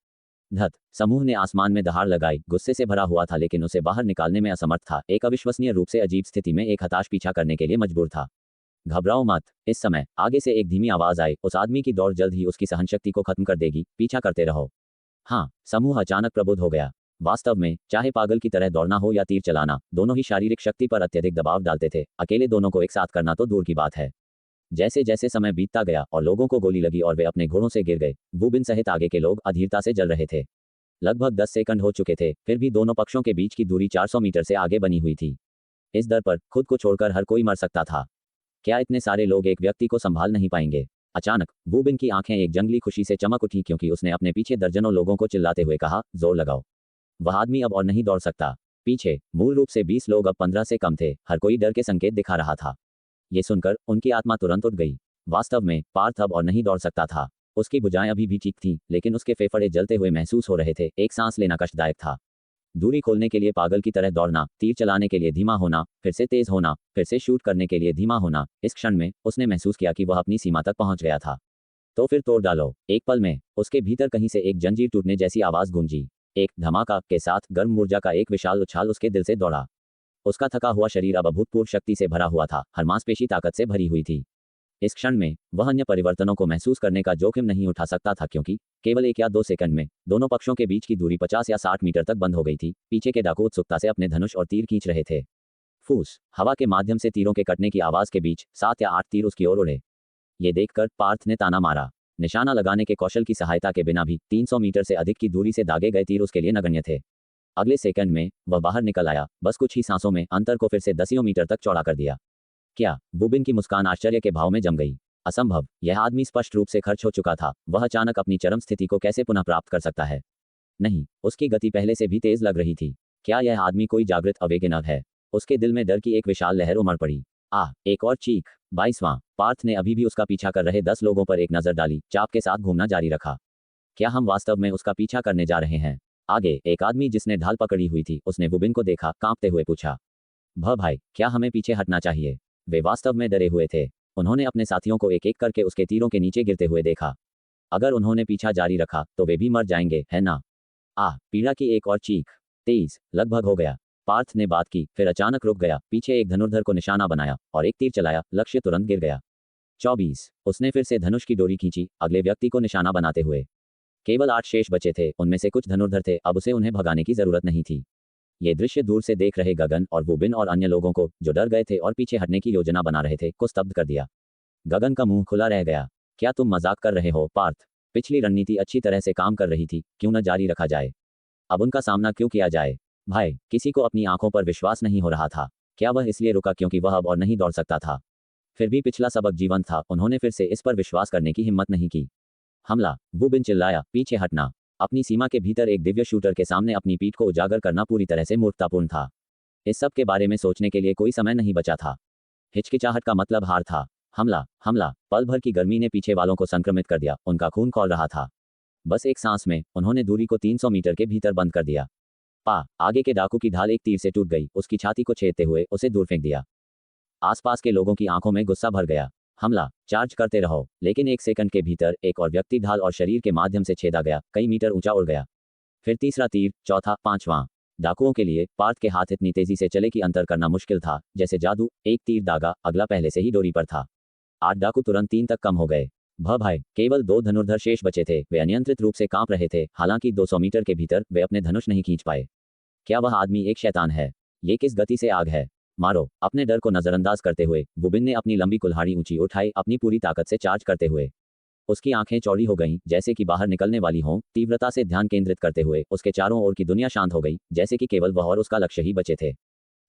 धत। समूह ने आसमान में दहाड़ लगाई। गुस्से से भरा हुआ था लेकिन उसे बाहर निकालने में असमर्थ था। एक अविश्वसनीय रूप से अजीब स्थिति में एक हताश पीछा करने के लिए मजबूर था। घबराओ मत। इस समय आगे से एक धीमी आवाज आई, उस आदमी की दौड़ जल्द ही उसकी सहनशक्ति को खत्म कर देगी, पीछा करते रहो। हाँ, समूह अचानक प्रबुद्ध हो गया। वास्तव में चाहे पागल की तरह दौड़ना हो या तीर चलाना, दोनों ही शारीरिक शक्ति पर अत्यधिक दबाव डालते थे। अकेले दोनों को एक साथ करना तो दूर की बात है। जैसे जैसे समय बीतता गया और लोगों को गोली लगी और वे अपने घोड़ों से गिर गए, बुबिन सहित आगे के लोग अधीरता से जल रहे थे। लगभग 10 सेकंड हो चुके थे, फिर भी दोनों पक्षों के बीच की दूरी 400 मीटर से आगे बनी हुई थी। इस दर पर खुद को छोड़कर हर कोई मर सकता था। क्या इतने सारे लोग एक व्यक्ति को संभाल नहीं पाएंगे? अचानक बुबिन की आंखें एक जंगली खुशी से चमक उठी, क्योंकि उसने अपने पीछे दर्जनों लोगों को चिल्लाते हुए कहा, जोर लगाओ। वह आदमी अब और नहीं दौड़ सकता। पीछे मूल रूप से 20 लोग अब 15 से कम थे। हर कोई डर के संकेत दिखा रहा था। ये सुनकर उनकी आत्मा तुरंत उठ गई। वास्तव में पार्थ अब और नहीं दौड़ सकता था। उसकी भुजाएं अभी भी ठीक थीं, लेकिन उसके फेफड़े जलते हुए महसूस हो रहे थे। एक सांस लेना कष्टदायक था। दूरी खोलने के लिए पागल की तरह दौड़ना, तीर चलाने के लिए धीमा होना, फिर से तेज होना, फिर से शूट करने के लिए धीमा होना। इस क्षण में उसने महसूस किया कि वह अपनी सीमा तक पहुंच गया था। तो फिर तोड़ डालो। एक पल में उसके भीतर कहीं से एक जंजीर टूटने जैसी आवाज गूंजी। एक धमाका के साथ गर्म ऊर्जा का एक विशाल उछाल उसके दिल से दौड़ा। उसका थका हुआ शरीर अब अभूतपूर्व शक्ति से भरा हुआ था, हर मांसपेशी ताकत से भरी हुई थी। इस क्षण में वह अन्य परिवर्तनों को महसूस करने का जोखिम नहीं उठा सकता था, क्योंकि केवल 1 या 2 सेकंड में दोनों पक्षों के बीच की दूरी 50 या 60 मीटर तक बंद हो गई थी। पीछे के डाकू उत्सुकता से अपने धनुष और तीर खींच रहे थे। फूस, हवा के माध्यम से तीरों के कटने की आवाज के बीच 7 या 8 तीर उसकी ओर उड़े। ये देखकर पार्थ ने ताना मारा। निशाना लगाने के कौशल की सहायता के बिना भी 300 मीटर से अधिक की दूरी से दागे गए तीर उसके लिए नगण्य थे। अगले सेकंड में वह बाहर निकल आया, बस कुछ ही सांसों में अंतर को फिर से दसियों मीटर तक चौड़ा कर दिया। क्या? बुबिन की मुस्कान आश्चर्य के भाव में जम गई। असंभव, यह आदमी स्पष्ट रूप से खर्च हो चुका था। वह अचानक अपनी चरम स्थिति को कैसे पुनः प्राप्त कर सकता है? नहीं, उसकी गति पहले से भी तेज लग रही थी। क्या यह आदमी कोई जागृत अवेगनर है? उसके दिल में डर की एक विशाल लहर उमड़ पड़ी। एक और चीख। 22वां। पार्थ ने अभी भी उसका पीछा कर रहे 10 लोगों पर एक नजर डाली, चाप के साथ घूमना जारी रखा। क्या हम वास्तव में उसका पीछा करने जा रहे हैं? आगे एक आदमी जिसने ढाल पकड़ी हुई थी, उसने बुबिन को देखा, कांपते हुए पूछा, भाई, क्या हमें पीछे हटना चाहिए? वे वास्तव में डरे हुए थे। उन्होंने अपने साथियों को एक एक करके उसके तीरों के नीचे गिरते हुए देखा। अगर उन्होंने पीछा जारी रखा तो वे भी मर जाएंगे, है ना? पीड़ा की एक और चीख। 23, लगभग हो गया। पार्थ ने बात की, फिर अचानक रुक गया, पीछे एक धनुर्धर को निशाना बनाया और एक तीर चलाया, लक्ष्य तुरंत गिर गया। 24, उसने फिर से धनुष की डोरी खींची, अगले व्यक्ति को निशाना बनाते हुए। केवल 8 शेष बचे थे, उनमें से कुछ धनुर्धर थे, अब उसे उन्हें भगाने की जरूरत नहीं थी। ये दृश्य दूर से देख रहे गगन और बुबिन और अन्य लोगों को, जो डर गए थे और पीछे हटने की योजना बना रहे थे, को स्तब्ध कर दिया। गगन का मुंह खुला रह गया। क्या तुम मजाक कर रहे हो, पार्थ? पिछली रणनीति अच्छी तरह से काम कर रही थी, क्यों न जारी रखा जाए? अब उनका सामना क्यों किया जाए? भाई, किसी को अपनी आंखों पर विश्वास नहीं हो रहा था। क्या वह इसलिए रुका क्योंकि वह अब और नहीं दौड़ सकता था? फिर भी पिछला सबक जीवन था, उन्होंने फिर से इस पर विश्वास करने की हिम्मत नहीं की। हमला, बुबिन चिल्लाया, पीछे हटना। अपनी सीमा के भीतर एक दिव्य शूटर के सामने अपनी पीठ को उजागर करना पूरी तरह से मूर्खतापूर्ण था। इस सब के बारे में सोचने के लिए कोई समय नहीं बचा था। हिचकिचाहट का मतलब हार था। हमला, पल भर की गर्मी ने पीछे वालों को संक्रमित कर दिया, उनका खून खौल रहा था। बस एक सांस में उन्होंने दूरी को 300 मीटर के भीतर बंद कर दिया। आगे के डाकू की ढाल एक तीर से टूट गई, उसकी छाती को छेदते हुए उसे दूर फेंक दिया। आसपास के लोगों की आंखों में गुस्सा भर गया। हमला, चार्ज करते रहो। लेकिन 1 सेकंड के भीतर एक और व्यक्ति ढाल और शरीर के माध्यम से छेदा गया, कई मीटर ऊंचा उड़ गया। फिर तीसरा तीर, चौथा, 5वां। डाकुओं के लिए पार्थ के हाथ इतनी तेजी से चले कि अंतर करना मुश्किल था, जैसे जादू। एक तीर दागा, अगला पहले से ही डोरी पर था। 8 डाकू तुरंत 3 तक कम हो गए। भाई, केवल 2 धनुर्धर शेष बचे थे। वे अनियंत्रित रूप से कांप रहे थे, हालांकि 200 मीटर के भीतर वे अपने धनुष नहीं खींच पाए। क्या वह आदमी एक शैतान है? ये किस गति से आग है? मारो। अपने डर को नजरअंदाज करते हुए बुबिन ने अपनी लंबी कुल्हाड़ी ऊंची उठाई, अपनी पूरी ताकत से चार्ज करते हुए। उसकी आंखें चौड़ी हो गईं, जैसे कि बाहर निकलने वाली हों। तीव्रता से ध्यान केंद्रित करते हुए उसके चारों ओर की दुनिया शांत हो गई, जैसे कि केवल वह और उसका लक्ष्य ही बचे थे।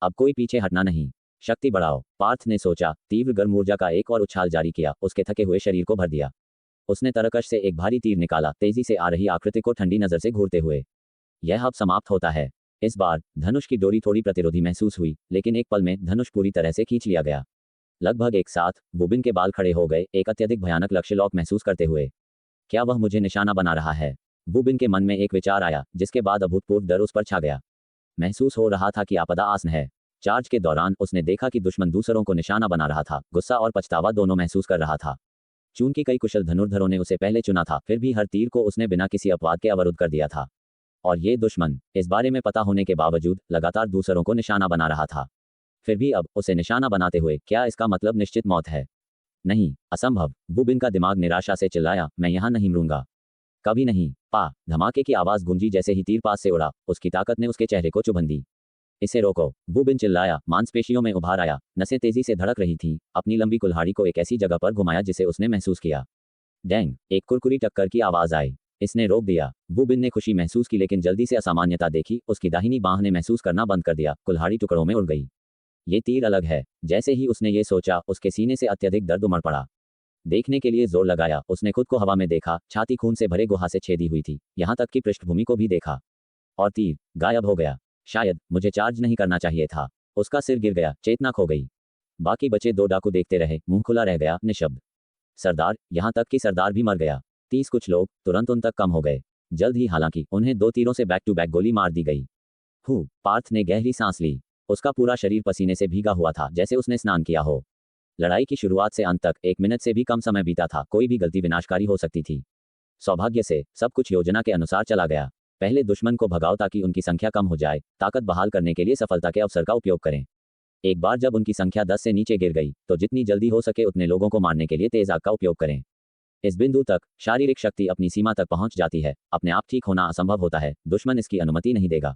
अब कोई पीछे हटना नहीं। शक्ति बढ़ाओ, पार्थ ने सोचा। तीव्र गर्म ऊर्जा का एक और उछाल जारी किया, उसके थके हुए शरीर को भर दिया। उसने तरकश से एक भारी तीर निकाला, तेजी से आ रही आकृति को ठंडी नजर से घूरते हुए। यह अब समाप्त होता है। इस बार धनुष की डोरी थोड़ी प्रतिरोधी महसूस हुई, लेकिन एक पल में धनुष पूरी तरह से खींच लिया गया। लगभग एक साथ बुबिन के बाल खड़े हो गए, एक अत्यधिक भयानक लक्ष्य लॉक महसूस करते हुए। क्या वह मुझे निशाना बना रहा है? बुबिन के मन में एक विचार आया, जिसके बाद अभूतपूर्व डर उस पर छा गया। महसूस हो रहा था कि आपदा आसन है। चार्ज के दौरान उसने देखा कि दुश्मन दूसरों को निशाना बना रहा था। गुस्सा और पछतावा दोनों महसूस कर रहा था। चूंकि कई कुशल धनुर्धरों ने उसे पहले चुना था, फिर भी हर तीर को उसने बिना किसी अपवाद के अवरुद्ध कर दिया था। और ये दुश्मन, इस बारे में पता होने के बावजूद, लगातार दूसरों को निशाना बना रहा था। फिर भी अब उसे निशाना बनाते हुए, क्या इसका मतलब निश्चित मौत है? नहीं, असंभव। बुबिन का दिमाग निराशा से चिल्लाया, मैं यहां नहीं मरूंगा, कभी नहीं। धमाके की आवाज गूंजी जैसे ही तीर पास से उड़ा, उसकी ताकत ने उसके चेहरे को चुभन दी। इसे रोको, बुबिन चिल्लाया। मांसपेशियों में उभार आया, नसें तेजी से धड़क रही थीं। अपनी लंबी कुल्हाड़ी को एक ऐसी जगह पर घुमाया जिसे उसने महसूस किया। डैंग, एक कुरकुरी टक्कर की आवाज आई। इसने रोक दिया। बुबिन ने खुशी महसूस की, लेकिन जल्दी से असामान्यता देखी। उसकी दाहिनी बांह ने महसूस करना बंद कर दिया, कुल्हाड़ी टुकड़ों में उड़ गई। ये तीर अलग है। जैसे ही उसने ये सोचा, उसके सीने से अत्यधिक दर्द उमड़ पड़ा। देखने के लिए जोर लगाया, उसने खुद को हवा में देखा। छाती खून से भरे गुहा से छेदी हुई थी, यहां तक कि पृष्ठभूमि को भी देखा। और तीर गायब हो गया। शायद मुझे चार्ज नहीं करना चाहिए था। उसका सिर गिर गया, चेतना खो गई। बाकी बचे 2 डाकू देखते रहे, मुंह खुला रह गया, निशब्द। सरदार, यहां तक कि सरदार भी मर गया। 30 कुछ लोग तुरंत उन तक कम हो गए। जल्द ही हालांकि उन्हें 2 तीरों से बैक टू बैक गोली मार दी गई। पार्थ ने गहरी सांस ली। उसका पूरा शरीर पसीने से भीगा हुआ था, जैसे उसने स्नान किया हो। लड़ाई की शुरुआत से अंत तक 1 मिनट से भी कम समय बीता था। कोई भी गलती विनाशकारी हो सकती थी। सौभाग्य से सब कुछ योजना के अनुसार चला गया। पहले दुश्मन को भगाओ ताकि उनकी संख्या कम हो जाए। ताकत बहाल करने के लिए सफलता के अवसर का उपयोग करें। एक बार जब उनकी संख्या 10 से नीचे गिर गई तो जितनी जल्दी हो सके उतने लोगों को मारने के लिए तेज आग का उपयोग करें। इस बिंदु तक शारीरिक शक्ति अपनी सीमा तक पहुंच जाती है। अपने आप ठीक होना असंभव होता है। दुश्मन इसकी अनुमति नहीं देगा।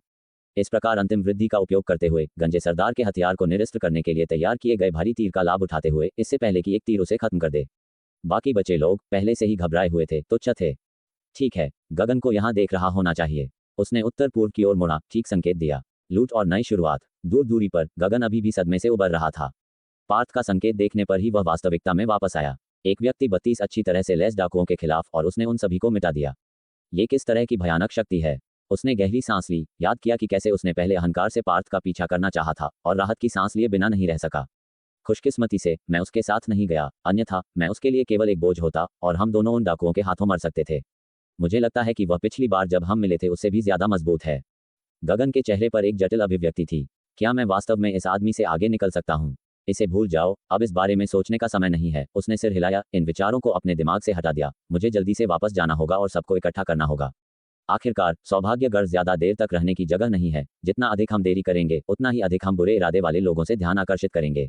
इस प्रकार अंतिम वृद्धि का उपयोग करते हुए गंजे सरदार के हथियार को निरस्त करने के लिए तैयार किए गए भारी तीर का लाभ उठाते हुए इससे पहले कि एक तीर उसे खत्म कर दे। बाकी बचे लोग पहले से ही घबराए हुए थे, तुच्छ थे। ठीक है, गगन को यहाँ देख रहा होना चाहिए। उसने उत्तर पूर्व की ओर मुड़ा, ठीक संकेत दिया। लूट और नई शुरुआत। दूर दूरी पर गगन अभी भी सदमे से उबर रहा था। पार्थ का संकेत देखने पर ही वह वास्तविकता में वापस आया। एक व्यक्ति 32 अच्छी तरह से लैस डाकुओं के खिलाफ, और उसने उन सभी को मिटा दिया। ये किस तरह की भयानक शक्ति है। उसने गहरी सांस ली, याद किया कि कैसे उसने पहले अहंकार से पार्थ का पीछा करना चाहा था और राहत की सांस लिए बिना नहीं रह सका। खुशकिस्मती से मैं उसके साथ नहीं गया, अन्यथा मैं उसके लिए केवल एक बोझ होता और हम दोनों उन डाकुओं के हाथों मर सकते थे। मुझे लगता है कि वह पिछली बार जब हम मिले थे उससे भी ज्यादा मजबूत है। गगन के चेहरे पर एक जटिल अभिव्यक्ति थी। क्या मैं वास्तव में इस आदमी से आगे निकल सकता हूँ? इसे भूल जाओ, अब इस बारे में सोचने का समय नहीं है। उसने सिर हिलाया, इन विचारों को अपने दिमाग से हटा दिया। मुझे जल्दी से वापस जाना होगा और सबको इकट्ठा करना होगा। आखिरकार सौभाग्यगढ़ ज्यादा देर तक रहने की जगह नहीं है। जितना अधिक हम देरी करेंगे उतना ही अधिक हम बुरे इरादे वाले लोगों से ध्यान आकर्षित करेंगे।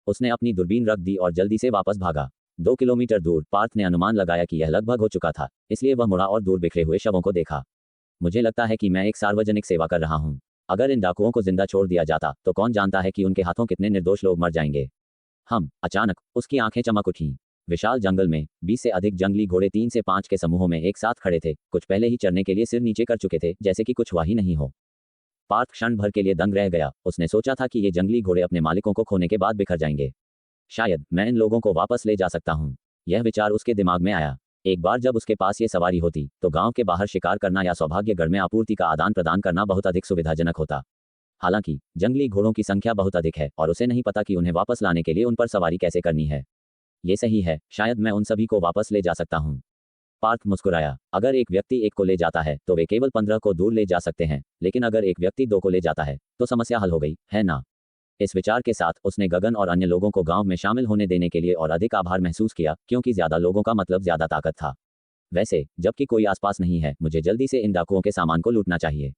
उसने अपनी दूरबीन रख दी और जल्दी से वापस भागा। 2 किलोमीटर दूर पार्थ ने अनुमान लगाया कि यह लगभग हो चुका था, इसलिए वह मुड़ा और दूर बिखरे हुए शवों को देखा। मुझे लगता है कि मैं एक सार्वजनिक सेवा कर रहा हूँ। अगर इन डाकुओं को जिंदा छोड़ दिया जाता तो कौन जानता है कि उनके हाथों कितने निर्दोष लोग मर जाएंगे। अचानक उसकी आंखें चमक उठीं। विशाल जंगल में 20 से अधिक जंगली घोड़े 3 से 5 के समूहों में एक साथ खड़े थे। कुछ पहले ही चरने के लिए सिर नीचे कर चुके थे, जैसे कि कुछ हुआ ही नहीं हो। पार्थ क्षण भर के लिए दंग रह गया। उसने सोचा था कि ये जंगली घोड़े अपने मालिकों को खोने के बाद बिखर जाएंगे। शायद मैं इन लोगों को वापस ले जा सकता हूँ। यह विचार उसके दिमाग में आया। एक बार जब उसके पास ये सवारी होती तो गांव के बाहर शिकार करना या सौभाग्यगढ़ में आपूर्ति का आदान प्रदान करना बहुत अधिक सुविधाजनक होता। हालांकि जंगली घोड़ों की संख्या बहुत अधिक है और उसे नहीं पता कि उन्हें वापस लाने के लिए उन पर सवारी कैसे करनी है। ये सही है, शायद मैं उन सभी को वापस ले जा सकता हूँ। पार्थ मुस्कुराया। अगर एक व्यक्ति 1 को ले जाता है तो वे केवल 15 को दूर ले जा सकते हैं, लेकिन अगर एक व्यक्ति 2 को ले जाता है तो समस्या हल हो गई, है ना? इस विचार के साथ उसने गगन और अन्य लोगों को गांव में शामिल होने देने के लिए और अधिक आभार महसूस किया, क्योंकि ज्यादा लोगों का मतलब ज्यादा ताकत था। वैसे जबकि कोई आसपास नहीं है, मुझे जल्दी से इन डाकुओं के सामान को लूटना चाहिए।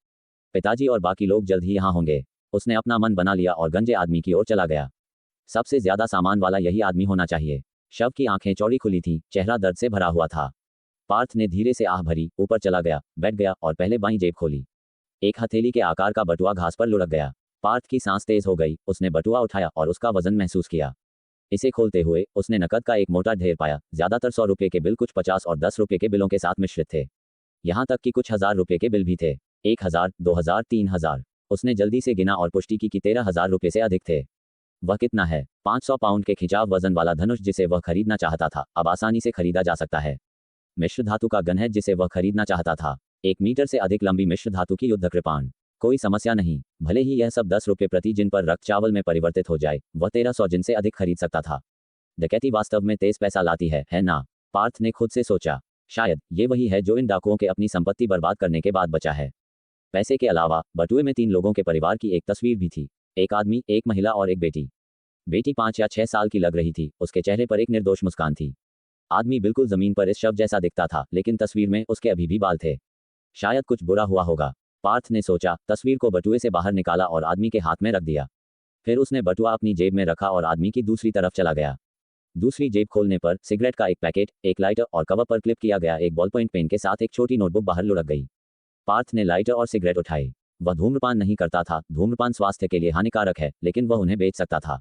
पिताजी और बाकी लोग जल्द ही यहाँ होंगे। उसने अपना मन बना लिया और गंजे आदमी की ओर चला गया। सबसे ज्यादा सामान वाला यही आदमी होना चाहिए। शव की आंखें चौड़ी खुली थीं, चेहरा दर्द से भरा हुआ था। पार्थ ने धीरे से आह भरी, ऊपर चला गया, बैठ गया और पहले बाईं जेब खोली। एक हथेली के आकार का बटुआ घास पर लुढ़क गया। पार्थ की सांस तेज हो गई। उसने बटुआ उठाया और उसका वजन महसूस किया। इसे खोलते हुए उसने नकद का एक मोटा ढेर पाया। ज्यादातर 100 रुपये के बिल, कुछ 50 और 10 रुपये के बिलों के साथ मिश्रित थे। यहाँ तक कि कुछ 1000 रुपये के बिल भी थे। 1000, 2000, 3000। उसने जल्दी से गिना और पुष्टि की कि 13,000 रुपये से अधिक थे। वह कितना है? 500 पाउंड के खिंचाव वजन वाला धनुष जिसे वह खरीदना चाहता था, अब आसानी से खरीदा जा सकता है। मिश्र धातु का गनहैद जिसे वह खरीदना चाहता था। 1 मीटर से अधिक लंबी मिश्र धातु की युद्ध कृपाण। कोई समस्या नहीं, भले ही यह सब 10 रुपये प्रति जिन पर रक्त चावल में परिवर्तित हो जाए। वह 1300 जिन से अधिक खरीद सकता था। डकैती वास्तव में तेज पैसा लाती है ना? पार्थ ने खुद से सोचा। शायद ये वही है जो इन डाकुओं के अपनी संपत्ति बर्बाद करने के बाद बचा है। पैसे के अलावा बटुए में 3 लोगों के परिवार की एक तस्वीर भी थी। एक आदमी, एक महिला और एक बेटी। बेटी 5 या 6 साल की लग रही थी। उसके चेहरे पर एक निर्दोष मुस्कान थी। आदमी बिल्कुल जमीन पर इस शव जैसा दिखता था, लेकिन तस्वीर में उसके अभी भी बाल थे। शायद कुछ बुरा हुआ होगा, पार्थ ने सोचा। तस्वीर को बटुए से बाहर निकाला और आदमी के हाथ में रख दिया। फिर उसने बटुआ अपनी जेब में रखा और आदमी की दूसरी तरफ चला गया। दूसरी जेब खोलने पर सिगरेट का एक पैकेट, एक लाइटर और कवर पर क्लिप किया गया एक बॉल पॉइंट पेन के साथ एक छोटी नोटबुक बाहर लुढ़क गई। पार्थ ने लाइटर और सिगरेट उठाए। वह धूम्रपान नहीं करता था। धूम्रपान स्वास्थ्य के लिए हानिकारक है, लेकिन वह उन्हें बेच सकता था।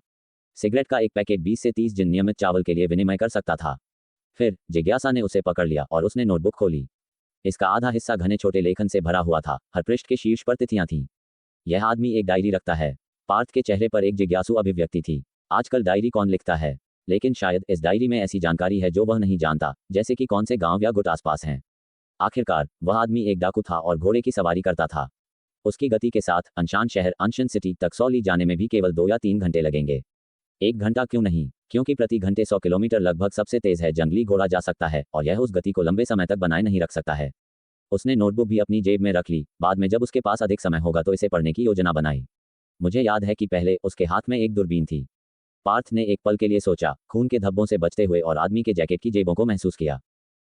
सिगरेट का एक पैकेट 20 से 30 जिन नियमित चावल के लिए विनिमय कर सकता था। फिर जिज्ञासा ने उसे पकड़ लिया और उसने नोटबुक खोली। इसका आधा हिस्सा घने छोटे लेखन से भरा हुआ था। हर पृष्ठ के शीर्ष पर तिथियां थीं। यह आदमी एक डायरी रखता है। पार्थ के चेहरे पर एक जिज्ञासु अभिव्यक्ति थी। आजकल डायरी कौन लिखता है? लेकिन शायद इस डायरी में ऐसी जानकारी है जो वह नहीं जानता, जैसे कि कौन से गांव या गुट आसपास हैं। आखिरकार वह आदमी एक डाकू था और घोड़े की सवारी करता था। उसकी गति के साथ अनशान शहर, अनशन सिटी तक 100 ली जाने में भी केवल 2 या 3 घंटे लगेंगे। 1 घंटा क्यों नहीं? क्योंकि प्रति घंटे 100 किलोमीटर लगभग सबसे तेज है जंगली घोड़ा जा सकता है और यह उस गति को लंबे समय तक बनाए नहीं रख सकता है। उसने नोटबुक भी अपनी जेब में रख ली, बाद में जब उसके पास अधिक समय होगा तो इसे पढ़ने की योजना बनाई। मुझे याद है कि पहले उसके हाथ में एक दूरबीन थी। पार्थ ने एक पल के लिए सोचा, खून के धब्बों से बचते हुए और आदमी के जैकेट की जेबों को महसूस किया।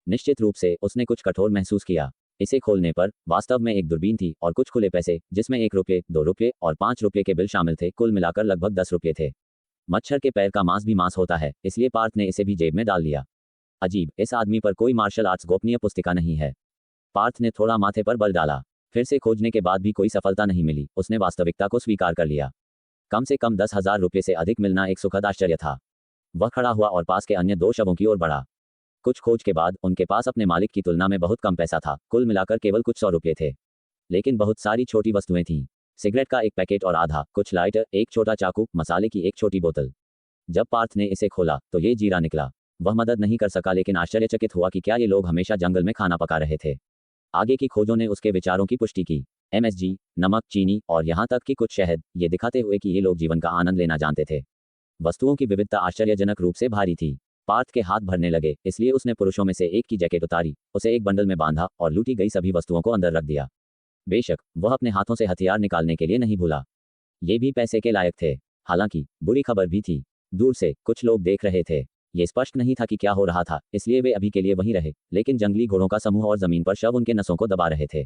निश्चित रूप से उसने कुछ कठोर महसूस किया। इसे खोलने पर वास्तव में एक दूरबीन थी और कुछ खुले पैसे, जिसमें 1 रुपये, 2 रुपये और 5 रुपये के बिल शामिल थे। कुल मिलाकर लगभग 10 रुपये थे। मच्छर के पैर का मांस भी मांस होता है, इसलिए पार्थ ने इसे भी जेब में डाल लिया। अजीब, इस आदमी पर कोई मार्शल आर्ट्स गोपनीय पुस्तिका नहीं है। पार्थ ने थोड़ा माथे पर बल डाला। फिर से खोजने के बाद भी कोई सफलता नहीं मिली। उसने वास्तविकता को स्वीकार कर लिया। कम से कम 10,000 रुपये से अधिक मिलना एक सुखद आश्चर्य था। वह खड़ा हुआ और पास के अन्य 2 शवों की ओर बढ़ा। कुछ खोज के बाद उनके पास अपने मालिक की तुलना में बहुत कम पैसा था। कुल मिलाकर केवल कुछ 100 रुपये थे, लेकिन बहुत सारी छोटी वस्तुएं थीं। सिगरेट का एक पैकेट और आधा, कुछ लाइटर, एक छोटा चाकू, मसाले की एक छोटी बोतल। जब पार्थ ने इसे खोला तो ये जीरा निकला। वह मदद नहीं कर सका, लेकिन आश्चर्यचकित हुआ कि क्या ये लोग हमेशा जंगल में खाना पका रहे थे। आगे की खोजों ने उसके विचारों की पुष्टि की। MSG, नमक, चीनी और यहाँ तक कि कुछ शहद, ये दिखाते हुए कि ये लोग जीवन का आनंद लेना जानते थे। वस्तुओं की विविधता आश्चर्यजनक रूप से भारी थी। पार्थ के हाथ भरने लगे, इसलिए उसने पुरुषों में से एक की जैकेट उतारी, उसे एक बंडल में बांधा और लूटी गई सभी वस्तुओं को अंदर रख दिया। बेशक वह अपने हाथों से हथियार निकालने के लिए नहीं भूला। ये भी पैसे के लायक थे। हालांकि बुरी खबर भी थी। दूर से कुछ लोग देख रहे थे। ये स्पष्ट नहीं था कि क्या हो रहा था, इसलिए वे अभी के लिए वहीं रहे, लेकिन जंगली घोड़ों का समूह और जमीन पर शव उनके नसों को दबा रहे थे।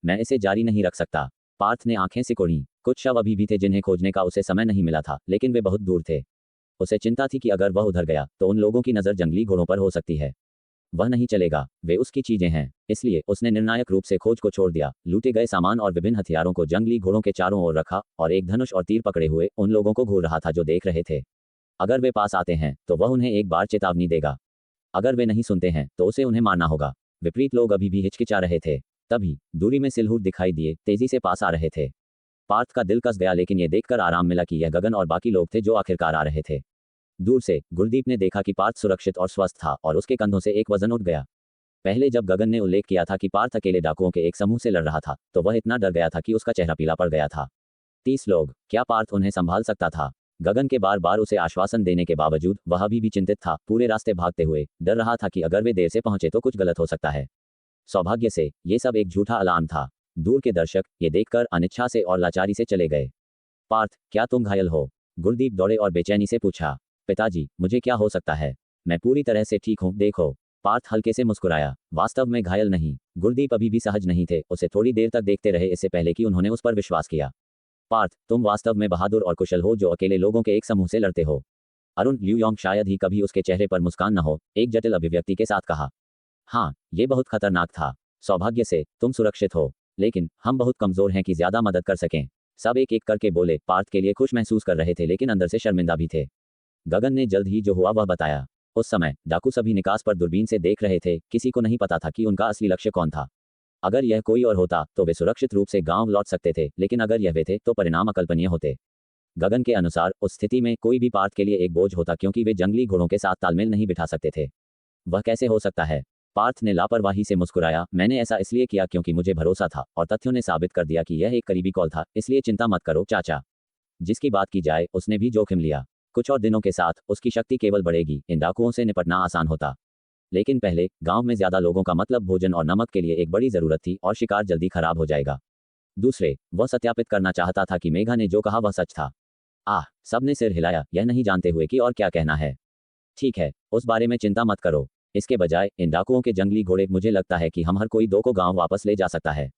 मैं इसे जारी नहीं रख सकता। पार्थ ने आंखें सिकोड़ी। कुछ शव अभी भी थे जिन्हें खोजने का उसे समय नहीं मिला था, लेकिन वे बहुत दूर थे। उसे चिंता थी कि अगर वह उधर गया तो उन लोगों की नज़र जंगली घोड़ों पर हो सकती है। वह नहीं चलेगा, वे उसकी चीजें हैं। इसलिए उसने निर्णायक रूप से खोज को छोड़ दिया। लूटे गए सामान और विभिन्न हथियारों को जंगली घोड़ों के चारों ओर रखा और एक धनुष और तीर पकड़े हुए उन लोगों को घूर रहा था जो देख रहे थे। अगर वे पास आते हैं तो वह उन्हें एक बार चेतावनी देगा। अगर वे नहीं सुनते हैं तो उसे उन्हें मारना होगा। विपरीत लोग अभी भी हिचकिचा रहे थे। तभी दूरी में सिलहूट दिखाई दिए, तेजी से पास आ रहे थे। पार्थ का दिल कस गया, लेकिन यह देखकर आराम मिला कि यह गगन और बाकी लोग थे जो आखिरकार आ रहे थे। दूर से गुरदीप ने देखा कि पार्थ सुरक्षित और स्वस्थ था और उसके कंधों से एक वजन उठ गया। पहले जब गगन ने उल्लेख किया था कि पार्थ अकेले डाकुओं के एक समूह से लड़ रहा था, तो वह इतना डर गया था कि उसका चेहरा पीला पड़ गया था। 30 लोग, क्या पार्थ उन्हें संभाल सकता था? गगन के बार बार उसे आश्वासन देने के बावजूद वह अभी भी चिंतित था। पूरे रास्ते भागते हुए डर रहा था कि अगर वे देर से पहुंचे तो कुछ गलत हो सकता है। सौभाग्य से ये सब एक झूठा अलार्म था। दूर के दर्शक ये देखकर अनिच्छा से और लाचारी से चले गए। पार्थ, क्या तुम घायल हो? गुरदीप दौड़े और बेचैनी से पूछा। पिताजी, मुझे क्या हो सकता है? मैं पूरी तरह से ठीक हूँ, देखो। पार्थ हल्के से मुस्कुराया। वास्तव में घायल नहीं। गुरदीप अभी भी सहज नहीं थे। उसे थोड़ी देर तक देखते रहे, इससे पहले कि उन्होंने उस पर विश्वास किया। पार्थ, तुम वास्तव में बहादुर और कुशल हो जो अकेले लोगों के एक समूह से लड़ते हो। अरुण ल्यूयोंग, शायद ही कभी उसके चेहरे पर मुस्कान न हो, एक जटिल अभिव्यक्ति के साथ कहा। हाँ, ये बहुत खतरनाक था। सौभाग्य से तुम सुरक्षित हो, लेकिन हम बहुत कमजोर हैं कि ज्यादा मदद कर सकें। सब एक एक करके बोले। पार्थ के लिए खुश महसूस कर रहे थे, लेकिन अंदर से शर्मिंदा भी थे। गगन ने जल्द ही जो हुआ वह बताया। उस समय डाकू सभी निकास पर दूरबीन से देख रहे थे। किसी को नहीं पता था कि उनका असली लक्ष्य कौन था। अगर यह कोई और होता तो वे सुरक्षित रूप से गांव लौट सकते थे, लेकिन अगर यह वे थे तो परिणाम अकल्पनीय होते। गगन के अनुसार उस स्थिति में कोई भी पार्थ के लिए एक बोझ होता, क्योंकि वे जंगली घोड़ों के साथ तालमेल नहीं बिठा सकते थे। वह कैसे हो सकता है? पार्थ ने लापरवाही से मुस्कुराया। मैंने ऐसा इसलिए किया क्योंकि मुझे भरोसा था और तथ्यों ने साबित कर दिया कि यह एक करीबी कॉल था, इसलिए चिंता मत करो चाचा। जिसकी बात की जाए उसने भी जोखिम लिया। कुछ और दिनों के साथ उसकी शक्ति केवल बढ़ेगी। इन डाकुओं से निपटना आसान होता, लेकिन पहले गांव में ज्यादा लोगों का मतलब भोजन और नमक के लिए एक बड़ी जरूरत थी और शिकार जल्दी खराब हो जाएगा। दूसरे, वह सत्यापित करना चाहता था कि मेघा ने जो कहा वह सच था। सबने सिर हिलाया, यह नहीं जानते हुए कि और क्या कहना है। ठीक है, उस बारे में चिंता मत करो। इसके बजाय इन डाकुओं के जंगली घोड़े, मुझे लगता है कि हम हर कोई 2 को गांव वापस ले जा सकता है।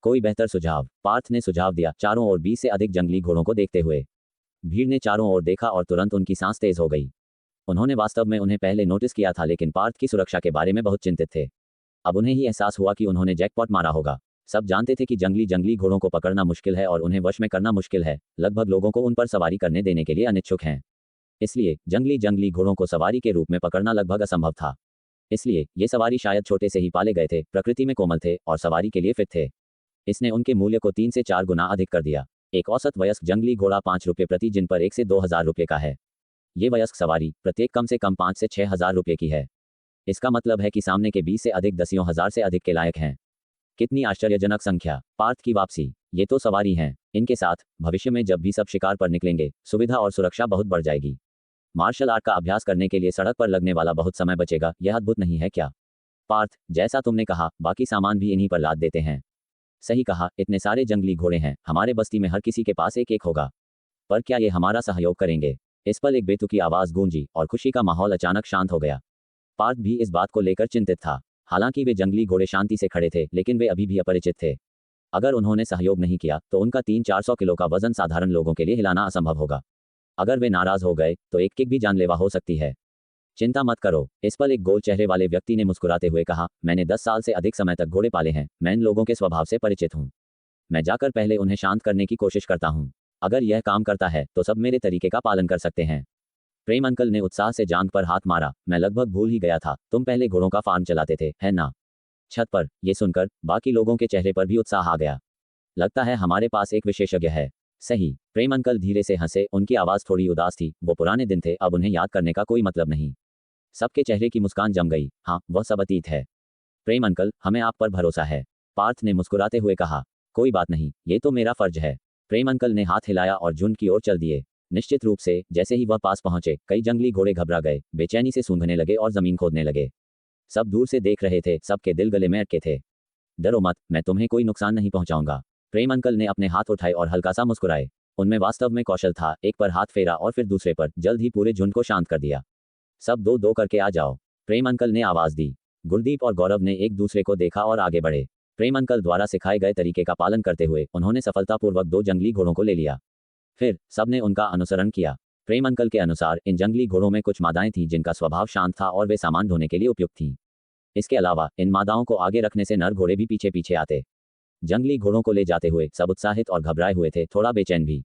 कोई बेहतर सुझाव? पार्थ ने सुझाव दिया, चारों ओर 20 से अधिक जंगली घोड़ों को देखते हुए। भीड़ ने चारों ओर देखा और तुरंत उनकी सांस तेज हो गई। उन्होंने वास्तव में उन्हें पहले नोटिस किया था, लेकिन पार्थ की सुरक्षा के बारे में बहुत चिंतित थे। अब उन्हें ही एहसास हुआ कि उन्होंने जैकपॉट मारा होगा। सब जानते थे कि जंगली घोड़ों को पकड़ना मुश्किल है और उन्हें वश में करना मुश्किल है। लगभग लोगों को उन पर सवारी करने देने के लिए अनिच्छुक हैं। इसलिए जंगली घोड़ों को सवारी के रूप में पकड़ना लगभग असंभव था। इसलिए ये सवारी शायद छोटे से ही पाले गए थे, प्रकृति में कोमल थे और सवारी के लिए फिट थे। इसने उनके मूल्य को 3 से 4 गुना अधिक कर दिया। एक औसत वयस्क जंगली घोड़ा 5 रुपये प्रति जिन पर 1 से 2,000 रुपये का है। ये वयस्क सवारी प्रत्येक कम से कम 5 से 6,000 रुपये की है। इसका मतलब है कि सामने के 20 से अधिक 10,000 से अधिक के लायक हैं। कितनी आश्चर्यजनक संख्या। पार्थ की वापसी। ये तो सवारी हैं। इनके साथ भविष्य में जब भी सब शिकार पर निकलेंगे, सुविधा और सुरक्षा बहुत बढ़ जाएगी। मार्शल आर्ट का अभ्यास करने के लिए सड़क पर लगने वाला बहुत समय बचेगा, यह अद्भुत नहीं है क्या? पार्थ, जैसा तुमने कहा, बाकी सामान भी इन्हीं पर लाद देते हैं। सही कहा, इतने सारे जंगली घोड़े हैं, हमारे बस्ती में हर किसी के पास एक एक होगा। पर क्या ये हमारा सहयोग करेंगे? इस पर एक बेतुकी आवाज गूंजी और खुशी का माहौल अचानक शांत हो गया। पार्थ भी इस बात को लेकर चिंतित था। हालांकि वे जंगली घोड़े शांति से खड़े थे, लेकिन वे अभी भी अपरिचित थे। अगर उन्होंने सहयोग नहीं किया तो उनका 300-400 किलो का वजन साधारण लोगों के लिए हिलाना असंभव होगा। अगर वे नाराज हो गए तो एक किक भी जानलेवा हो सकती है। चिंता मत करो, इस पर एक गोल चेहरे वाले व्यक्ति ने मुस्कुराते हुए कहा, मैंने 10 साल से अधिक समय तक घोड़े पाले हैं, मैं इन लोगों के स्वभाव से परिचित हूँ। मैं जाकर पहले उन्हें शांत करने की कोशिश करता हूँ। अगर यह काम करता है तो सब मेरे तरीके का पालन कर सकते हैं। प्रेम अंकल ने उत्साह से जांघ पर हाथ मारा, मैं लगभग भूल ही गया था, तुम पहले घोड़ों का फार्म चलाते थे, है ना? छत पर ये सुनकर बाकी लोगों के चेहरे पर भी उत्साह आ गया। लगता है हमारे पास एक विशेषज्ञ है। सही, प्रेम अंकल धीरे से हंसे, उनकी आवाज थोड़ी उदास थी। वो पुराने दिन थे, अब उन्हें याद करने का कोई मतलब नहीं। सबके चेहरे की मुस्कान जम गई। हाँ, वह सब अतीत है। प्रेम अंकल, हमें आप पर भरोसा है, पार्थ ने मुस्कुराते हुए कहा। कोई बात नहीं, ये तो मेरा फर्ज है। प्रेम अंकल ने हाथ हिलाया और झुंड की ओर चल दिए। निश्चित रूप से जैसे ही वह पास पहुंचे, कई जंगली घोड़े घबरा गए, बेचैनी से सूंघने लगे और जमीन खोदने लगे। सब दूर से देख रहे थे, सबके दिल गले में अटके थे। डरो मत, मैं तुम्हें कोई नुकसान नहीं पहुंचाऊंगा। प्रेम अंकल ने अपने हाथ उठाए और हल्का सा मुस्कुराए। उनमें वास्तव में कौशल था, एक पर हाथ फेरा और फिर दूसरे पर, जल्द ही पूरे झुंड को शांत कर दिया। सब दो दो करके आ जाओ, प्रेम अंकल ने आवाज दी। गुरदीप और गौरव ने एक दूसरे को देखा और आगे बढ़े। प्रेम अंकल द्वारा सिखाए गए तरीके का पालन करते हुए उन्होंने सफलतापूर्वक 2 जंगली घोड़ों को ले लिया। फिर सबने उनका अनुसरण किया। प्रेम अंकल के अनुसार इन जंगली घोड़ों में कुछ मादाएं थीं जिनका स्वभाव शांत था और वे सामान ढोने के लिए उपयुक्त थीं। इसके अलावा इन मादाओं को आगे रखने से नर घोड़े भी पीछे पीछे आते। जंगली घोड़ों को ले जाते हुए सब उत्साहित और घबराए हुए थे, थोड़ा बेचैन भी।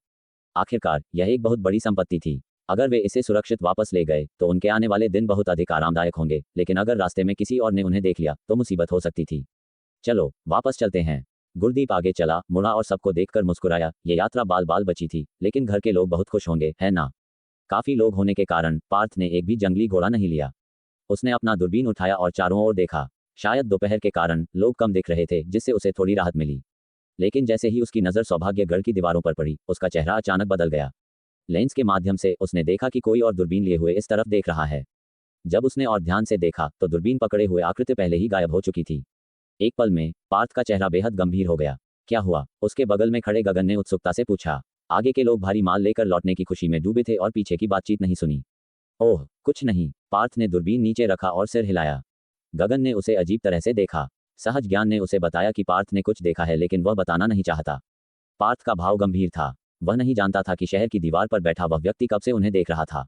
आखिरकार यह एक बहुत बड़ी संपत्ति थी। अगर वे इसे सुरक्षित वापस ले गए तो उनके आने वाले दिन बहुत अधिक आरामदायक होंगे, लेकिन अगर रास्ते में किसी और ने उन्हें देख लिया तो मुसीबत हो सकती थी। चलो वापस चलते हैं। गुरदीप आगे चला, मुड़ा और सबको देखकर मुस्कुराया। ये यात्रा बाल बाल बची थी, लेकिन घर के लोग बहुत खुश होंगे, है ना? काफी लोग होने के कारण पार्थ ने एक भी जंगली घोड़ा नहीं लिया। उसने अपना दूरबीन उठाया और चारों ओर देखा। शायद दोपहर के कारण लोग कम दिख रहे थे, जिससे उसे थोड़ी राहत मिली। लेकिन जैसे ही उसकी नज़र सौभाग्यगढ़ की दीवारों पर पड़ी, उसका चेहरा अचानक बदल गया। लेंस के माध्यम से उसने देखा कि कोई और दूरबीन लिए हुए इस तरफ देख रहा है। जब उसने और ध्यान से देखा तो दूरबीन पकड़े हुए आकृति पहले ही गायब हो चुकी थी। एक पल में पार्थ का चेहरा बेहद गंभीर हो गया। क्या हुआ? उसके बगल में खड़े गगन ने उत्सुकता से पूछा। आगे के लोग भारी माल लेकर लौटने की खुशी में डूबे थे और पीछे की बातचीत नहीं सुनी। ओह, कुछ नहीं, पार्थ ने दूरबीन नीचे रखा और सिर हिलाया। गगन ने उसे अजीब तरह से देखा। सहज ज्ञान ने उसे बताया कि पार्थ ने कुछ देखा है, लेकिन वह बताना नहीं चाहता। पार्थ का भाव गंभीर था। वह नहीं जानता था कि शहर की दीवार पर बैठा वह व्यक्ति कब से उन्हें देख रहा था।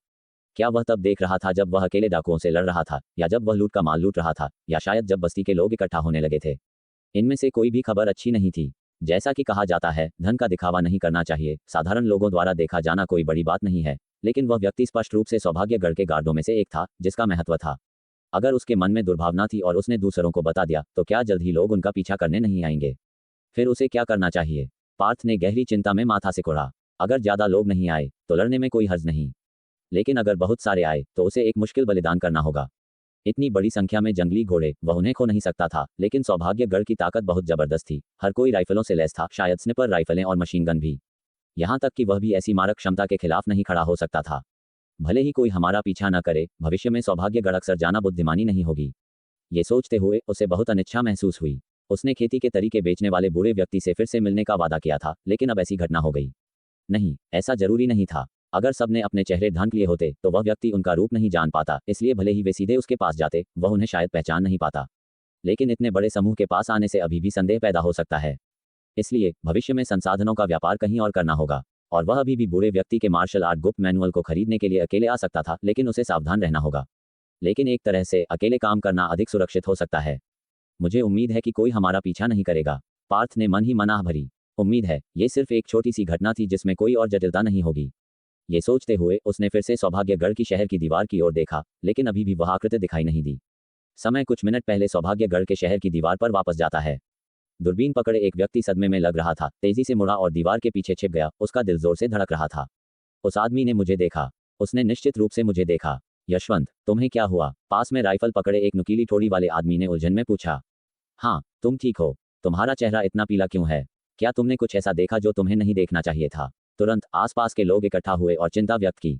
क्या वह तब देख रहा था जब वह अकेले डाकुओं से लड़ रहा था, या जब वह लूट का माल लूट रहा था, या शायद जब बस्ती के लोग इकट्ठा होने लगे थे? इनमें से कोई भी खबर अच्छी नहीं थी। जैसा कि कहा जाता है, धन का दिखावा नहीं करना चाहिए। साधारण लोगों द्वारा देखा जाना कोई बड़ी बात नहीं है, लेकिन वह व्यक्ति स्पष्ट रूप से सौभाग्यगढ़ के गार्डों में से एक था, जिसका महत्व था। अगर उसके मन में दुर्भावना थी और उसने दूसरों को बता दिया, तो क्या जल्द ही लोग उनका पीछा करने नहीं आएंगे? फिर उसे क्या करना चाहिए? पार्थ ने गहरी चिंता में माथा सिकोड़ा। अगर ज्यादा लोग नहीं आए तो लड़ने में कोई हर्ज नहीं, लेकिन अगर बहुत सारे आए तो उसे एक मुश्किल बलिदान करना होगा। इतनी बड़ी संख्या में जंगली घोड़े, वह उन्हें खो नहीं सकता था, लेकिन सौभाग्यगढ़ की ताकत बहुत जबरदस्त थी। हर कोई राइफलों से लैस था, शायद स्निपर राइफलें और मशीन गन भी। यहाँ तक कि वह भी ऐसी मारक क्षमता के खिलाफ नहीं खड़ा हो सकता था। भले ही कोई हमारा पीछा न करे, भविष्य में सौभाग्यगढ़ अक्सर जाना बुद्धिमानी नहीं होगी। ये सोचते हुए उसे बहुत अनिच्छा महसूस हुई। उसने खेती के तरीके बेचने वाले बूढ़े व्यक्ति से फिर से मिलने का वादा किया था, लेकिन अब ऐसी घटना हो गई। नहीं, ऐसा जरूरी नहीं था। अगर सबने अपने चेहरे ढांक लिए होते तो वह व्यक्ति उनका रूप नहीं जान पाता, इसलिए भले ही वे सीधे उसके पास जाते, वह उन्हें शायद पहचान नहीं पाता। लेकिन इतने बड़े समूह के पास आने से अभी भी संदेह पैदा हो सकता है। इसलिए भविष्य में संसाधनों का व्यापार कहीं और करना होगा। और वह अभी भी बूढ़े व्यक्ति के मार्शल आर्ट गुप्त मैनुअल को खरीदने के लिए अकेले आ सकता था, लेकिन उसे सावधान रहना होगा। लेकिन एक तरह से अकेले काम करना अधिक सुरक्षित हो सकता है। मुझे उम्मीद है कि कोई हमारा पीछा नहीं करेगा, पार्थ ने मन ही मन आह भरी। उम्मीद है, ये सिर्फ एक छोटी सी घटना थी जिसमें कोई और जटिलता नहीं होगी। ये सोचते हुए उसने फिर से सौभाग्यगढ़ की शहर की दीवार की ओर देखा, लेकिन अभी भी वह आकृति दिखाई नहीं दी। समय कुछ मिनट पहले सौभाग्यगढ़ के शहर की दीवार पर वापस जाता है। दूरबीन पकड़े एक व्यक्ति सदमे में लग रहा था, तेजी से मुड़ा और दीवार के पीछे छिप गया। उसका दिल जोर से धड़क रहा था। उस आदमी ने मुझे देखा। उसने निश्चित रूप से मुझे देखा। यशवंत, तुम्हें क्या हुआ? पास में राइफल पकड़े एक नुकीली ठोड़ी वाले आदमी ने उलझन में पूछा। हाँ, तुम ठीक हो? तुम्हारा चेहरा इतना पीला क्यों है? क्या तुमने कुछ ऐसा देखा जो तुम्हें नहीं देखना चाहिए था? तुरंत आसपास के लोग इकट्ठा हुए और चिंता व्यक्त की।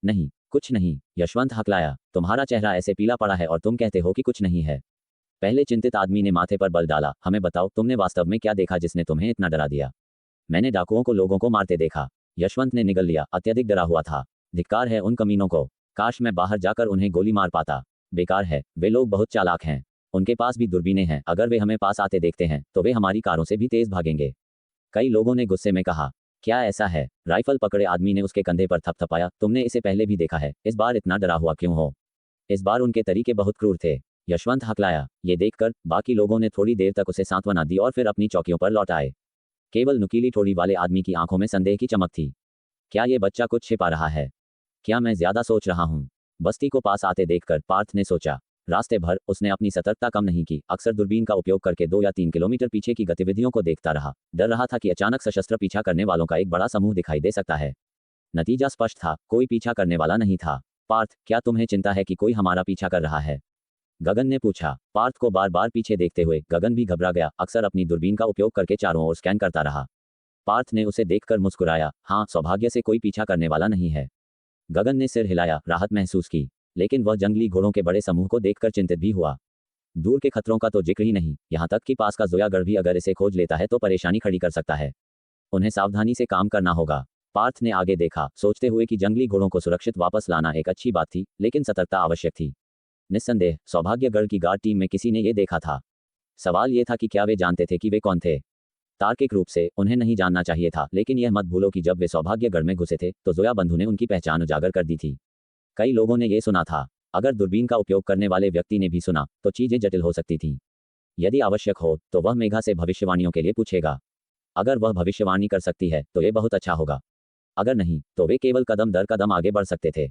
नहीं, कुछ नहीं, यशवंत हकलाया। तुम्हारा चेहरा ऐसे पीला पड़ा है और तुम कहते हो कि कुछ नहीं है। पहले चिंतित आदमी ने माथे पर बल डाला। हमें बताओ, तुमने वास्तव में क्या देखा जिसने तुम्हें इतना डरा दिया? मैंने डाकुओं को लोगों को मारते देखा, यशवंत ने निगल लिया। अत्यधिक डरा हुआ था। धिक्कार है उन कमीनों को। काश मैं बाहर जाकर उन्हें गोली मार पाता। बेकार है, वे लोग बहुत चालाक हैं। उनके पास भी दूरबीनें हैं। अगर वे हमें पास आते देखते हैं तो वे हमारी कारों से भी तेज भागेंगे। कई लोगों ने गुस्से में कहा। क्या ऐसा है? राइफल पकड़े आदमी ने उसके कंधे पर थपथपाया। तुमने इसे पहले भी देखा है, इस बार इतना डरा हुआ क्यों हो? इस बार उनके तरीके बहुत क्रूर थे, यशवंत हकलाया। ये देखकर बाकी लोगों ने थोड़ी देर तक उसे सांत्वना दी और फिर अपनी चौकियों पर लौट आए। केवल नुकीली ठोड़ी वाले आदमी की आंखों में संदेह की चमक थी। क्या ये बच्चा कुछ छिपा रहा है? क्या मैं ज्यादा सोच रहा हूँ? बस्ती को पास आते देखकर पार्थ ने सोचा। रास्ते भर उसने अपनी सतर्कता कम नहीं की। अक्सर दूरबीन का उपयोग करके 2 या 3 किलोमीटर पीछे की गतिविधियों को देखता रहा। डर रहा था कि अचानक सशस्त्र पीछा करने वालों का एक बड़ा समूह दिखाई दे सकता है। नतीजा स्पष्ट था, कोई पीछा करने वाला नहीं था। पार्थ, क्या तुम्हें चिंता है कि कोई हमारा पीछा कर रहा है? गगन ने पूछा। पार्थ को बार बार पीछे देखते हुए गगन भी घबरा गया। अक्सर अपनी दूरबीन का उपयोग करके चारों ओर स्कैन करता रहा। पार्थ ने उसे देखकर मुस्कुराया। हाँ, सौभाग्य से कोई पीछा करने वाला नहीं है। गगन ने सिर हिलाया, राहत महसूस की। लेकिन वह जंगली घोड़ों के बड़े समूह को देखकर चिंतित भी हुआ। दूर के खतरों का तो जिक्र ही नहीं, यहाँ तक कि पास का जोयागढ़ भी अगर इसे खोज लेता है तो परेशानी खड़ी कर सकता है। उन्हें सावधानी से काम करना होगा। पार्थ ने आगे देखा, सोचते हुए कि जंगली घोड़ों को सुरक्षित वापस लाना एक अच्छी बात थी, लेकिन सतर्कता आवश्यक थी। निस्संदेह सौभाग्यगढ़ की गार्ड टीम में किसी ने ये देखा था। सवाल ये था कि क्या वे जानते थे कि वे कौन थे? तार्किक रूप से उन्हें नहीं जानना चाहिए था, लेकिन यह मत भूलो कि जब वे सौभाग्यगढ़ में घुसे थे तो जोया बंधु ने उनकी पहचान उजागर कर दी थी। कई लोगों ने यह सुना था। अगर दूरबीन का उपयोग करने वाले व्यक्ति ने भी सुना तो चीजें जटिल हो सकती थीं। यदि आवश्यक हो तो वह मेघा से भविष्यवाणियों के लिए पूछेगा। अगर वह भविष्यवाणी कर सकती है तो ये बहुत अच्छा होगा। अगर नहीं तो वे केवल कदम दर कदम आगे बढ़ सकते थे।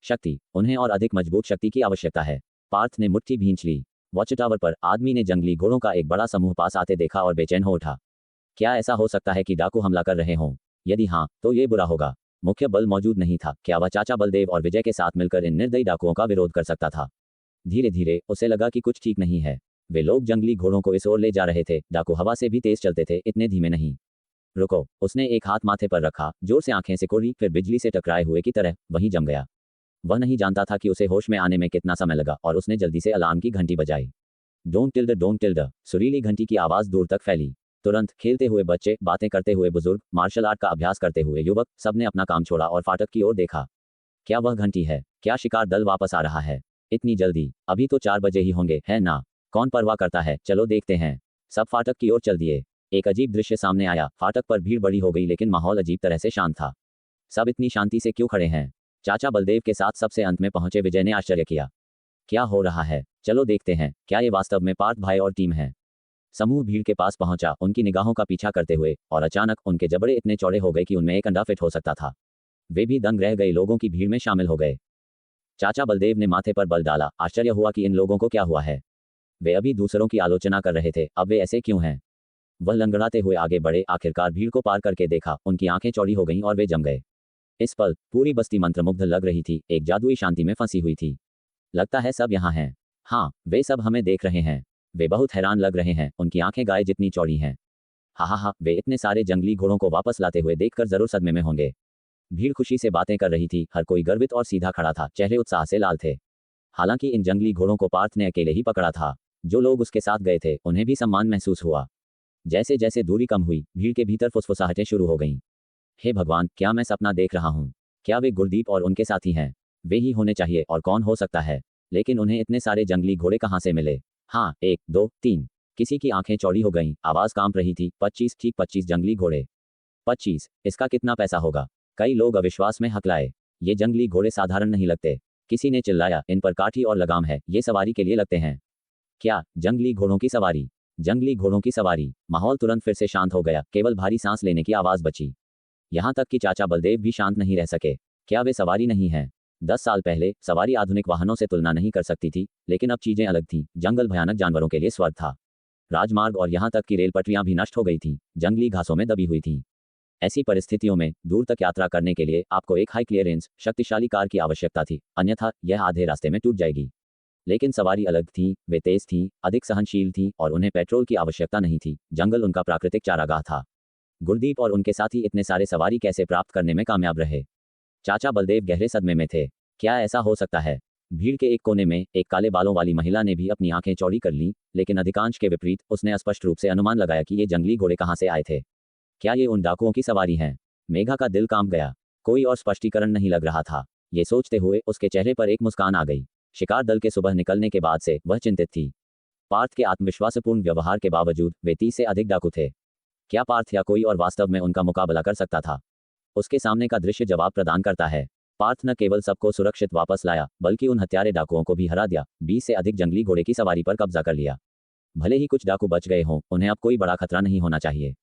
शक्ति, उन्हें और अधिक मजबूत शक्ति की आवश्यकता है। पार्थ ने मुट्ठी भींच ली। वॉच टावर पर आदमी ने जंगली घोड़ों का एक बड़ा समूह पास आते देखा और बेचैन हो उठा। क्या ऐसा हो सकता है कि डाकू हमला कर रहे हों? यदि हाँ, तो ये बुरा होगा। मुख्य बल मौजूद नहीं था। क्या वह चाचा बलदेव और विजय के साथ मिलकर इन निर्दयी डाकुओं का विरोध कर सकता था? धीरे धीरे उसे लगा कि कुछ ठीक नहीं है। वे लोग जंगली घोड़ों को इस ओर ले जा रहे थे। डाकू हवा से भी तेज चलते थे, इतने धीमे नहीं। रुको, उसने एक हाथ माथे पर रखा, जोर से आंखें सिकोड़ी, फिर बिजली से टकराए हुए की तरह वहीं जम गया। वह नहीं जानता था कि उसे होश में आने में कितना समय लगा और उसने जल्दी से अलार्म की घंटी बजाई। डोंट टिल्ड, सुरीली घंटी की आवाज दूर तक फैली। तुरंत खेलते हुए बच्चे, बातें करते हुए बुजुर्ग, मार्शल आर्ट का अभ्यास करते हुए युवक, सबने अपना काम छोड़ा और फाटक की ओर देखा। क्या वह घंटी है? क्या शिकार दल वापस आ रहा है? इतनी जल्दी? अभी तो 4 बजे ही होंगे, है ना? कौन परवाह करता है, चलो देखते हैं। सब फाटक की ओर चल दिए। एक अजीब दृश्य सामने आया। फाटक पर भीड़ बड़ी हो गई, लेकिन माहौल अजीब तरह से शांत था। सब इतनी शांति से क्यों खड़े हैं? चाचा बलदेव के साथ सबसे अंत में पहुंचे विजय ने आश्चर्य किया। क्या हो रहा है? चलो देखते हैं। क्या ये वास्तव में पार्थ भाई और टीम है? समूह भीड़ के पास पहुंचा, उनकी निगाहों का पीछा करते हुए, और अचानक उनके जबड़े इतने चौड़े हो गए कि उनमें एक अंडा फिट हो सकता था। वे भी दंग रह गए, लोगों की भीड़ में शामिल हो गए। चाचा बलदेव ने माथे पर बल डाला। आश्चर्य हुआ कि इन लोगों को क्या हुआ है। वे अभी दूसरों की आलोचना कर रहे थे, अब वे ऐसे क्यों हैं? वह लंगड़ाते हुए आगे बढ़े। आखिरकार भीड़ को पार करके देखा, उनकी आंखें चौड़ी हो गईं और वे जम गए। इस पल पूरी बस्ती मंत्रमुग्ध लग रही थी, एक जादुई शांति में फंसी हुई थी। लगता है सब यहाँ हैं। हाँ, वे सब हमें देख रहे हैं। वे बहुत हैरान लग रहे हैं, उनकी आंखें गाय जितनी चौड़ी हैं। हा, वे इतने सारे जंगली घोड़ों को वापस लाते हुए देखकर जरूर सदमे में होंगे। भीड़ खुशी से बातें कर रही थी, हर कोई गर्वित और सीधा खड़ा था, चेहरे उत्साह से लाल थे। हालांकि इन जंगली घोड़ों को पार्थ ने अकेले ही पकड़ा था। जो लोग उसके साथ गए थे उन्हें भी सम्मान महसूस हुआ। जैसे जैसे दूरी कम हुई, भीड़ के भीतर फुसफुसाहटें शुरू हो गईं। हे भगवान, क्या मैं सपना देख रहा हूँ? क्या वे गुरदीप और उनके साथी हैं? वे ही होने चाहिए, और कौन हो सकता है? लेकिन उन्हें इतने सारे जंगली घोड़े कहाँ से मिले? हाँ, 1 2 3। किसी की आंखें चौड़ी हो गईं, आवाज कांप रही थी। 25, ठीक 25 जंगली घोड़े। 25, इसका कितना पैसा होगा? कई लोग अविश्वास में हकलाए। ये जंगली घोड़े साधारण नहीं लगते। किसी ने चिल्लाया, इन पर काठी और लगाम है, ये सवारी के लिए लगते हैं। क्या? जंगली घोड़ों की सवारी? जंगली घोड़ों की सवारी? माहौल तुरंत फिर से शांत हो गया, केवल भारी सांस लेने की आवाज बची। यहाँ तक कि चाचा बलदेव भी शांत नहीं रह सके। क्या वे सवारी नहीं हैं? 10 साल पहले सवारी आधुनिक वाहनों से तुलना नहीं कर सकती थी, लेकिन अब चीजें अलग थीं। जंगल भयानक जानवरों के लिए स्वर्ग था। राजमार्ग और यहाँ तक कि रेल पटरियां भी नष्ट हो गई थीं, जंगली घासों में दबी हुई थीं। ऐसी परिस्थितियों में दूर तक यात्रा करने के लिए आपको एक हाई क्लियरेंस, शक्तिशाली कार की आवश्यकता थी, अन्यथा यह आधे रास्ते में टूट जाएगी। लेकिन सवारी अलग थी, वे तेज थीं, अधिक सहनशील थीं, और उन्हें पेट्रोल की आवश्यकता नहीं थी। जंगल उनका प्राकृतिक चारागाह था। गुरदीप और उनके साथी इतने सारे सवारी कैसे प्राप्त करने में कामयाब रहे? चाचा बलदेव गहरे सदमे में थे। क्या ऐसा हो सकता है? भीड़ के एक कोने में एक काले बालों वाली महिला ने भी अपनी आंखें चौड़ी कर लीं, लेकिन अधिकांश के विपरीत उसने स्पष्ट रूप से अनुमान लगाया कि ये जंगली घोड़े कहाँ से आए थे। क्या ये उन डाकुओं की सवारी हैं? मेघा का दिल कांप गया। कोई और स्पष्टीकरण नहीं लग रहा था। ये सोचते हुए उसके चेहरे पर एक मुस्कान आ गई। शिकार दल के सुबह निकलने के बाद से वह चिंतित थी। पार्थ के आत्मविश्वासपूर्ण व्यवहार के बावजूद वे 30 से अधिक डाकू थे। क्या पार्थ या कोई और वास्तव में उनका मुकाबला कर सकता था? उसके सामने का दृश्य जवाब प्रदान करता है। पार्थ न केवल सबको सुरक्षित वापस लाया, बल्कि उन हत्यारे डाकुओं को भी हरा दिया। 20 से अधिक जंगली घोड़े की सवारी पर कब्जा कर लिया। भले ही कुछ डाकू बच गए हों, उन्हें अब कोई बड़ा खतरा नहीं होना चाहिए।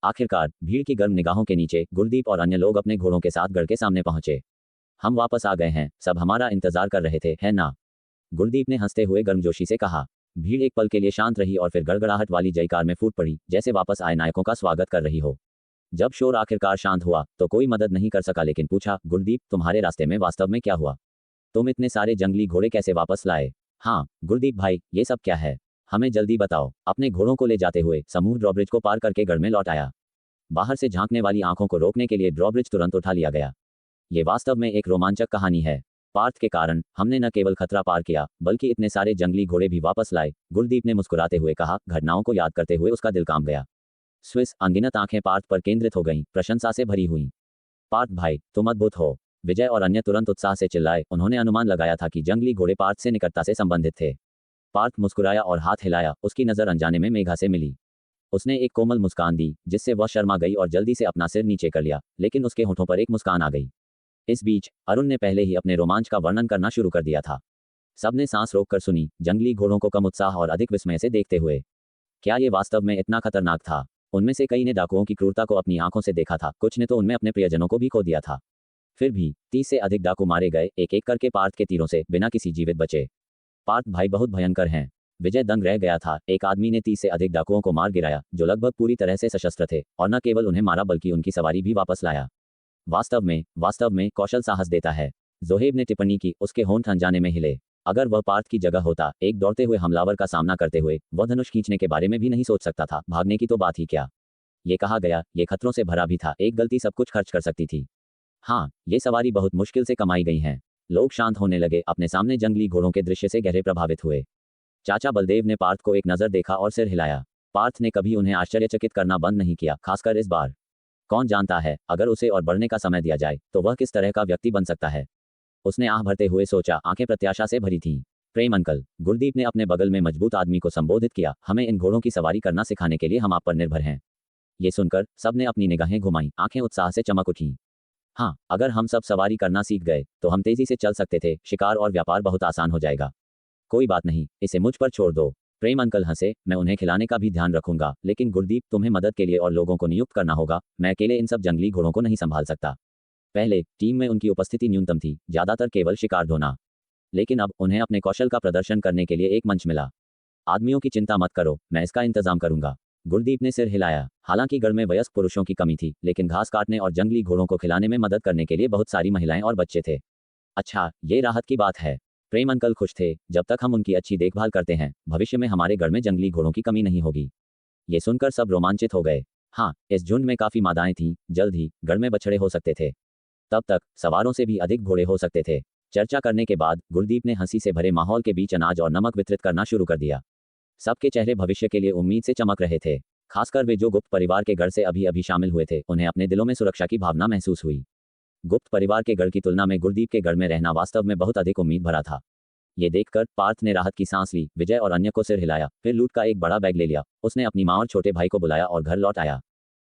आखिरकार भीड़ की गर्म निगाहों के नीचे गुरदीप और अन्य लोग अपने घोड़ों के साथ गढ़ के सामने पहुंचे। हम वापस आ गए हैं, सब हमारा इंतजार कर रहे थे, है ना? गुरदीप ने हंसते हुए गर्मजोशी से कहा। भीड़ एक पल के लिए शांत रही और फिर गड़गड़ाहट वाली जयकार में फूट पड़ी, जैसे वापस आए नायकों का स्वागत कर रही हो। जब शोर आखिरकार शांत हुआ तो कोई मदद नहीं कर सका, लेकिन पूछा, गुरदीप, तुम्हारे रास्ते में वास्तव में क्या हुआ? तुम इतने सारे जंगली घोड़े कैसे वापस लाए? हाँ गुरदीप भाई, ये सब क्या है? हमें जल्दी बताओ। अपने घोड़ों को ले जाते हुए समूह ड्रॉब्रिज को पार करके गढ़ में लौट आया। बाहर से झांकने वाली आंखों को रोकने के लिए ड्रॉब्रिज तुरंत उठा लिया गया। ये वास्तव में एक रोमांचक कहानी है। पार्थ के कारण हमने न केवल खतरा पार किया, बल्कि इतने सारे जंगली घोड़े भी वापस लाए, गुरदीप ने मुस्कुराते हुए कहा। घटनाओं को याद करते हुए उसका दिल कांप गया। स्विस अनगिनत आंखें पार्थ पर केंद्रित हो गईं, प्रशंसा से भरी हुई। पार्थ भाई, तुम अद्भुत हो। विजय और अन्य तुरंत उत्साह से चिल्लाए। उन्होंने अनुमान लगाया था कि जंगली घोड़े पार्थ से निकटता से संबंधित थे। पार्थ मुस्कुराया और हाथ हिलाया। उसकी नजर अनजाने में मेघा से मिली। उसने एक कोमल मुस्कान दी, जिससे वह शर्मा गई और जल्दी से अपना सिर नीचे कर लिया, लेकिन उसके होठों पर एक मुस्कान आ गई। इस बीच अरुण ने पहले ही अपने रोमांच का वर्णन करना शुरू कर दिया था। सबने सांस रोककर सुनी, जंगली घोड़ों को कम उत्साह और अधिक विस्मय से देखते हुए। क्या ये वास्तव में इतना खतरनाक था? उनमें से कई ने डाकुओं की क्रूरता को अपनी आंखों से देखा था, कुछ ने तो उनमें अपने प्रियजनों को भी खो दिया था। फिर भी 30 से अधिक डाकू मारे गए, एक एक करके पार्थ के तीरों से, बिना किसी जीवित बचे। पार्थ भाई बहुत भयंकर हैं। विजय दंग रह गया था। एक आदमी ने 30 से अधिक डाकुओं को मार गिराया, जो लगभग पूरी तरह से सशस्त्र थे, और न केवल उन्हें मारा बल्कि उनकी सवारी भी वापस लाया। वास्तव में कौशल साहस देता है। जोहेब ने टिप्पणी की। उसके होंठ अनजाने में हिले। अगर वह पार्थ की जगह होता, एक दौड़ते हुए हमलावर का सामना करते हुए वह धनुष खींचने के बारे में भी नहीं सोच सकता था, भागने की तो बात ही क्या। ये कहा गया, ये खतरों से भरा भी था, एक गलती सब कुछ खर्च कर सकती थी। हाँ, ये सवारी बहुत मुश्किल से कमाई गई हैं। लोग शांत होने लगे, अपने सामने जंगली घोड़ों के दृश्य से गहरे प्रभावित हुए। चाचा बलदेव ने पार्थ को एक नजर देखा और सिर हिलाया। पार्थ ने कभी उन्हें आश्चर्यचकित करना बंद नहीं किया, खासकर इस बार। कौन जानता है, अगर उसे और बढ़ने का समय दिया जाए तो वह किस तरह का व्यक्ति बन सकता है। उसने आह भरते हुए सोचा, आंखें प्रत्याशा से भरी थीं। प्रेम अंकल, गुरदीप ने अपने बगल में मजबूत आदमी को संबोधित किया। हमें इन घोड़ों की सवारी करना सिखाने के लिए हम आप पर निर्भर हैं। ये सुनकर सबने अपनी निगाहें घुमाईं, आंखें उत्साह से चमक उठीं। हाँ, अगर हम सब सवारी करना सीख गए तो हम तेजी से चल सकते थे, शिकार और व्यापार बहुत आसान हो जाएगा। कोई बात नहीं, इसे मुझ पर छोड़ दो। प्रेम अंकल हंसे। मैं उन्हें खिलाने का भी ध्यान रखूंगा, लेकिन गुरदीप, तुम्हें मदद के लिए और लोगों को नियुक्त करना होगा। मैं अकेले इन सब जंगली घोड़ों को नहीं संभाल सकता। पहले टीम में उनकी उपस्थिति न्यूनतम थी, ज्यादातर केवल शिकार ढोना। लेकिन अब उन्हें अपने कौशल का प्रदर्शन करने के लिए एक मंच मिला। आदमियों की चिंता मत करो, मैं इसका इंतजाम करूंगा। गुरदीप ने सिर हिलाया। हालांकि गढ़ में वयस्क पुरुषों की कमी थी, लेकिन घास काटने और जंगली घोड़ों को खिलाने में मदद करने के लिए बहुत सारी महिलाएं और बच्चे थे। अच्छा, ये राहत की बात है। प्रेम अंकल खुश थे। जब तक हम उनकी अच्छी देखभाल करते हैं, भविष्य में हमारे गढ़ में जंगली घोड़ों की कमी नहीं होगी। ये सुनकर सब रोमांचित हो गए। हाँ, इस झुंड में काफी मादाएं थीं। जल्द ही गढ़ में बछड़े हो सकते थे। तब तक सवारों से भी अधिक घोड़े हो सकते थे। चर्चा करने के बाद गुरदीप ने हंसी से भरे माहौल के बीच अनाज और नमक वितरित करना शुरू कर दिया। सबके चेहरे भविष्य के लिए उम्मीद से चमक रहे थे। खासकर वे जो गुप्त परिवार के गढ़ से अभी अभी शामिल हुए थे, उन्हें अपने दिलों में सुरक्षा की भावना महसूस हुई। गुप्त परिवार के गढ़ की तुलना में गुरदीप के गढ़ में रहना वास्तव में बहुत अधिक उम्मीद भरा था। ये देखकर पार्थ ने राहत की सांस ली। विजय और अन्य को सिर हिलाया, फिर लूट का एक बड़ा बैग ले लिया। उसने अपनी मां और छोटे भाई को बुलाया और घर लौट आया।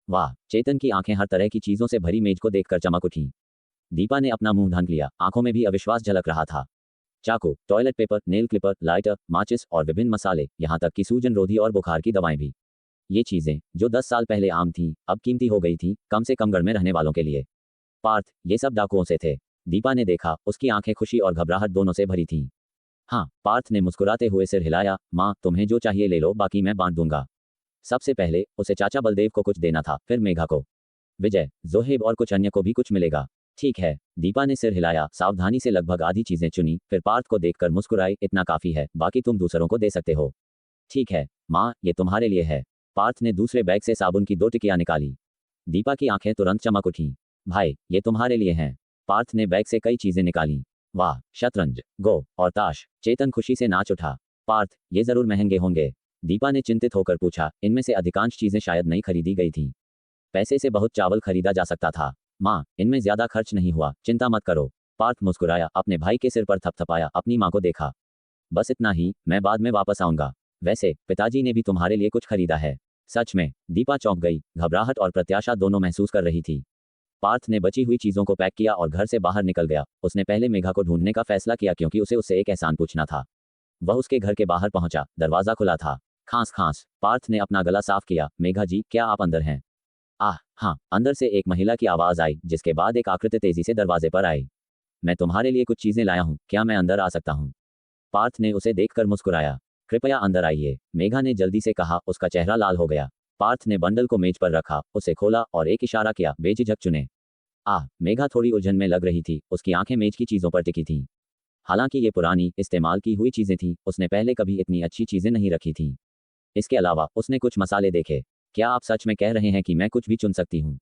वाह, चेतन की आंखें हर तरह की चीजों से भरी मेज को देखकर चमक उठी। दीपा ने अपना मुंह ढक लिया, आंखों में भी अविश्वास झलक रहा था। चाकू, toilet paper, nail clipper, lighter, माचिस और विभिन्न मसाले, यहाँ तक कि सूजन रोधी और बुखार की दवाएं भी। ये चीजें जो 10 साल पहले आम थीं, अब कीमती हो गई थीं, कम से कम गढ़ में रहने वालों के लिए। पार्थ, ये सब डाकुओं से थे। दीपा ने देखा। उसकी आंखें खुशी और घबराहट दोनों से भरी थीं। हाँ, पार्थ ने मुस्कुराते हुए सिर हिलाया। माँ, तुम्हें जो चाहिए ले लो, बाकी मैं बांट दूंगा। सबसे पहले उसे चाचा बलदेव को कुछ देना था, फिर मेघा को, विजय, जोहेब और कुछ अन्य को भी कुछ मिलेगा। ठीक है। दीपा ने सिर हिलाया, सावधानी से लगभग आधी चीजें चुनी, फिर पार्थ को देखकर मुस्कुराई। इतना काफी है, बाकी तुम दूसरों को दे सकते हो। ठीक है माँ, ये तुम्हारे लिए है। पार्थ ने दूसरे बैग से साबुन की 2 टिकियां निकाली। दीपा की आंखें तुरंत चमक उठीं। भाई, ये तुम्हारे लिए हैं। पार्थ ने बैग से कई चीजें निकालीं। वाह, शतरंज, गो और ताश। चेतन खुशी से नाच उठा। पार्थ, ये जरूर महंगे होंगे। दीपा ने चिंतित होकर पूछा। इनमें से अधिकांश चीजें शायद नहीं खरीदी गई थीं। पैसे से बहुत चावल खरीदा जा सकता था। माँ, इनमें ज्यादा खर्च नहीं हुआ, चिंता मत करो। पार्थ मुस्कुराया, अपने भाई के सिर पर थपथपाया, अपनी माँ को देखा। बस इतना ही, मैं बाद में वापस आऊंगा। वैसे पिताजी ने भी तुम्हारे लिए कुछ खरीदा है। सच में? दीपा चौंक गई, घबराहट और प्रत्याशा दोनों महसूस कर रही थी। पार्थ ने बची हुई चीजों को पैक किया और घर से बाहर निकल गया। उसने पहले मेघा को ढूंढने का फैसला किया क्योंकि उसे उससे एक एहसान पूछना था। वह उसके घर के बाहर पहुंचा, दरवाजा खुला था। खांस खांस। पार्थ ने अपना गला साफ किया। मेघा जी, क्या आप अंदर हैं? आह हाँ, अंदर से एक महिला की आवाज आई, जिसके बाद एक आकृति तेजी से दरवाजे पर आई। मैं तुम्हारे लिए कुछ चीजें लाया हूँ, क्या मैं अंदर आ सकता हूँ? पार्थ ने उसे देखकर मुस्कुराया। कृपया अंदर आइए, मेघा ने जल्दी से कहा। उसका चेहरा लाल हो गया। पार्थ ने बंडल को मेज पर रखा, उसे खोला और एक इशारा किया, बेझिझक चुने। आह, मेघा थोड़ी उलझन में लग रही थी। उसकी आंखें मेज की चीजों पर टिकी थीं। हालांकि ये पुरानी, इस्तेमाल की हुई चीजें थीं, उसने पहले कभी इतनी अच्छी चीजें नहीं रखी थीं। इसके अलावा उसने कुछ मसाले देखे। क्या आप सच में कह रहे हैं कि मैं कुछ भी चुन सकती हूँ?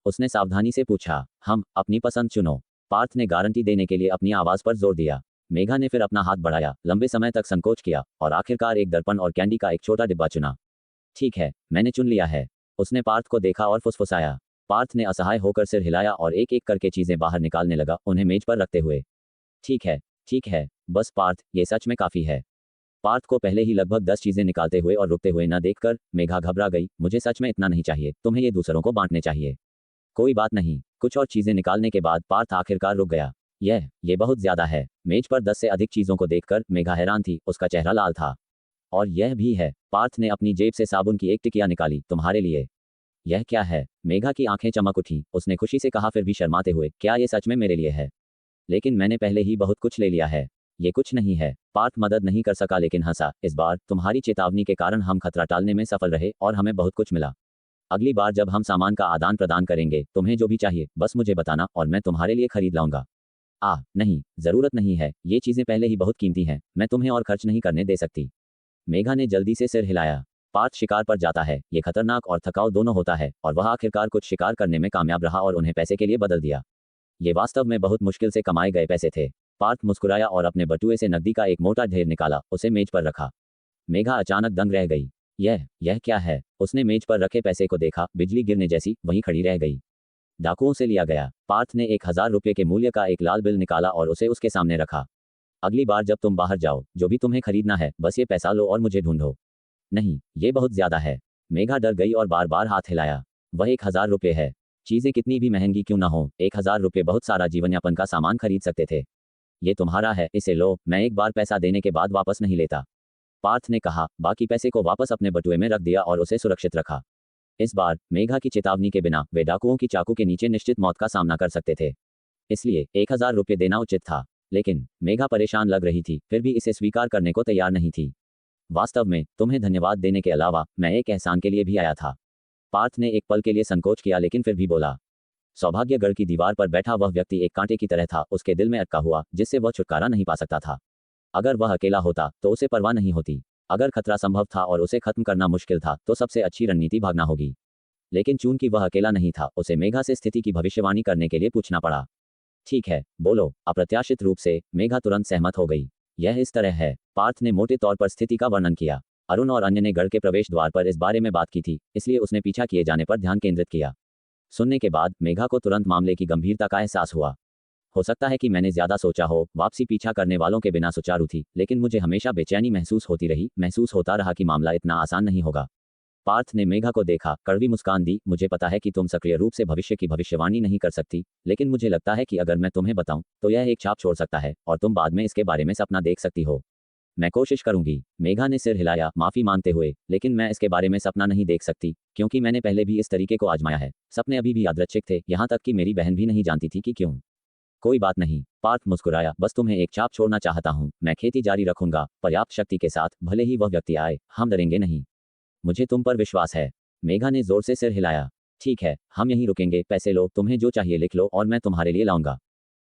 उसने सावधानी से पूछा। हम, अपनी पसंद चुनो। पार्थ ने गारंटी देने के लिए अपनी आवाज पर जोर दिया। मेघा ने फिर अपना हाथ बढ़ाया, लंबे समय तक संकोच किया और आखिरकार एक दर्पण और कैंडी का एक छोटा डिब्बा चुना। ठीक है, मैंने चुन लिया है। उसने पार्थ को देखा और फुसफुसाया। पार्थ ने असहाय होकर सिर हिलाया और एक एक करके चीजें बाहर निकालने लगा, उन्हें मेज पर रखते हुए। ठीक है, बस पार्थ, ये सच में काफी है। पार्थ को पहले ही लगभग 10 चीजें निकालते हुए और रुकते हुए न देखकर मेघा घबरा गई। मुझे सच में इतना नहीं चाहिए, तुम्हें ये दूसरों को बांटने चाहिए। कोई बात नहीं। कुछ और चीजें निकालने के बाद पार्थ आखिरकार रुक गया। ये बहुत ज्यादा है। मेज पर 10 से अधिक चीजों को देखकर मेघा हैरान थी, उसका चेहरा लाल था। और यह भी है। पार्थ ने अपनी जेब से साबुन की एक टिकिया निकाली। तुम्हारे लिए। यह क्या है? मेघा की आंखें चमक उठी। उसने खुशी से कहा, फिर भी शर्माते हुए, क्या ये सच में मेरे लिए है? लेकिन मैंने पहले ही बहुत कुछ ले लिया है। ये कुछ नहीं है। पार्थ मदद नहीं कर सका लेकिन हंसा। इस बार तुम्हारी चेतावनी के कारण हम खतरा टालने में सफल रहे और हमें बहुत कुछ मिला। अगली बार जब हम सामान का आदान प्रदान करेंगे, तुम्हें जो भी चाहिए बस मुझे बताना और मैं तुम्हारे लिए खरीद लाऊंगा। नहीं, जरूरत नहीं है, ये चीजें पहले ही बहुत कीमती हैं, मैं तुम्हें और खर्च नहीं करने दे सकती। मेघा ने जल्दी से सिर हिलाया। पार्थ शिकार पर जाता है, ये खतरनाक और थकाऊ दोनों होता है, और वह आखिरकार कुछ शिकार करने में कामयाब रहा और उन्हें पैसे के लिए बदल दिया। ये वास्तव में बहुत मुश्किल से कमाए गए पैसे थे। पार्थ मुस्कुराया और अपने बटुए से नकदी का एक मोटा ढेर निकाला, उसे मेज पर रखा। मेघा अचानक दंग रह गई। यह क्या है? उसने मेज पर रखे पैसे को देखा, बिजली गिरने जैसी वहीं खड़ी रह गई। डाकुओं से लिया गया। पार्थ ने 1000 रुपये के मूल्य का एक लाल बिल निकाला और उसे उसके सामने रखा। अगली बार जब तुम बाहर जाओ, जो भी तुम्हें खरीदना है, बस ये पैसा लो और मुझे ढूंढो। नहीं, ये बहुत ज्यादा है। मेघा डर गई और बार बार हाथ हिलाया। वह 1000 रुपये है। चीजें कितनी भी महंगी क्यों ना हो, 1000 रुपये बहुत सारा जीवन यापन का सामान खरीद सकते थे। ये तुम्हारा है, इसे लो, मैं एक बार पैसा देने के बाद वापस नहीं लेता। पार्थ ने कहा। बाकी पैसे को वापस अपने बटुए में रख दिया और उसे सुरक्षित रखा। इस बार मेघा की चेतावनी के बिना वे डाकुओं की चाकू के नीचे निश्चित मौत का सामना कर सकते थे। इसलिए 1000 रुपये देना उचित था। लेकिन मेघा परेशान लग रही थी, फिर भी इसे स्वीकार करने को तैयार नहीं थी। वास्तव में तुम्हें धन्यवाद देने के अलावा मैं एक एहसान के लिए भी आया था। पार्थ ने एक पल के लिए संकोच किया लेकिन फिर भी बोला। सौभाग्यगढ़ की दीवार पर बैठा वह व्यक्ति एक कांटे की तरह था, उसके दिल में अटका हुआ, जिससे वह छुटकारा नहीं पा सकता था। अगर वह अकेला होता तो उसे परवाह नहीं होती। अगर खतरा संभव था और उसे खत्म करना मुश्किल था, तो सबसे अच्छी रणनीति भागना होगी। लेकिन चूंकि वह अकेला नहीं था, उसे मेघा से स्थिति की भविष्यवाणी करने के लिए पूछना पड़ा। ठीक है, बोलो। अप्रत्याशित रूप से मेघा तुरंत सहमत हो गई। यह इस तरह है। पार्थ ने मोटे तौर पर स्थिति का वर्णन किया। अरुण और अन्य ने गढ़ के प्रवेश द्वार पर इस बारे में बात की थी, इसलिए उसने पीछा किए जाने पर ध्यान केंद्रित किया। सुनने के बाद मेघा को तुरंत मामले की गंभीरता का एहसास हुआ। हो सकता है कि मैंने ज्यादा सोचा हो। वापसी पीछा करने वालों के बिना सुचारू थी, लेकिन मुझे हमेशा बेचैनी महसूस होती रही। महसूस होता रहा कि मामला इतना आसान नहीं होगा। पार्थ ने मेघा को देखा, कड़वी मुस्कान दी। मुझे पता है कि तुम सक्रिय रूप से भविष्य की भविष्यवाणी नहीं कर सकती, लेकिन मुझे लगता है कि अगर मैं तुम्हें बताऊं, तो यह एक छाप छोड़ सकता है और तुम बाद में इसके बारे में सपना देख सकती हो। मैं कोशिश करूंगी। मेघा ने सिर हिलाया, माफी मांगते हुए, लेकिन मैं इसके बारे में सपना नहीं देख सकती, क्योंकि मैंने पहले भी इस तरीके को आजमाया है। सपने अभी भी यादृच्छिक थे, यहाँ तक कि मेरी बहन भी नहीं जानती थी कि क्यों। कोई बात नहीं। पार्थ मुस्कुराया, बस तुम्हें एक छाप छोड़ना चाहता हूँ। मैं खेती जारी रखूंगा, पर्याप्त शक्ति के साथ, भले ही वह व्यक्ति आए, हम डरेंगे नहीं। मुझे तुम पर विश्वास है। मेघा ने जोर से सिर हिलाया। ठीक है, हम यहीं रुकेंगे। पैसे लो, तुम्हें जो चाहिए लिख लो और मैं तुम्हारे लिए लाऊंगा।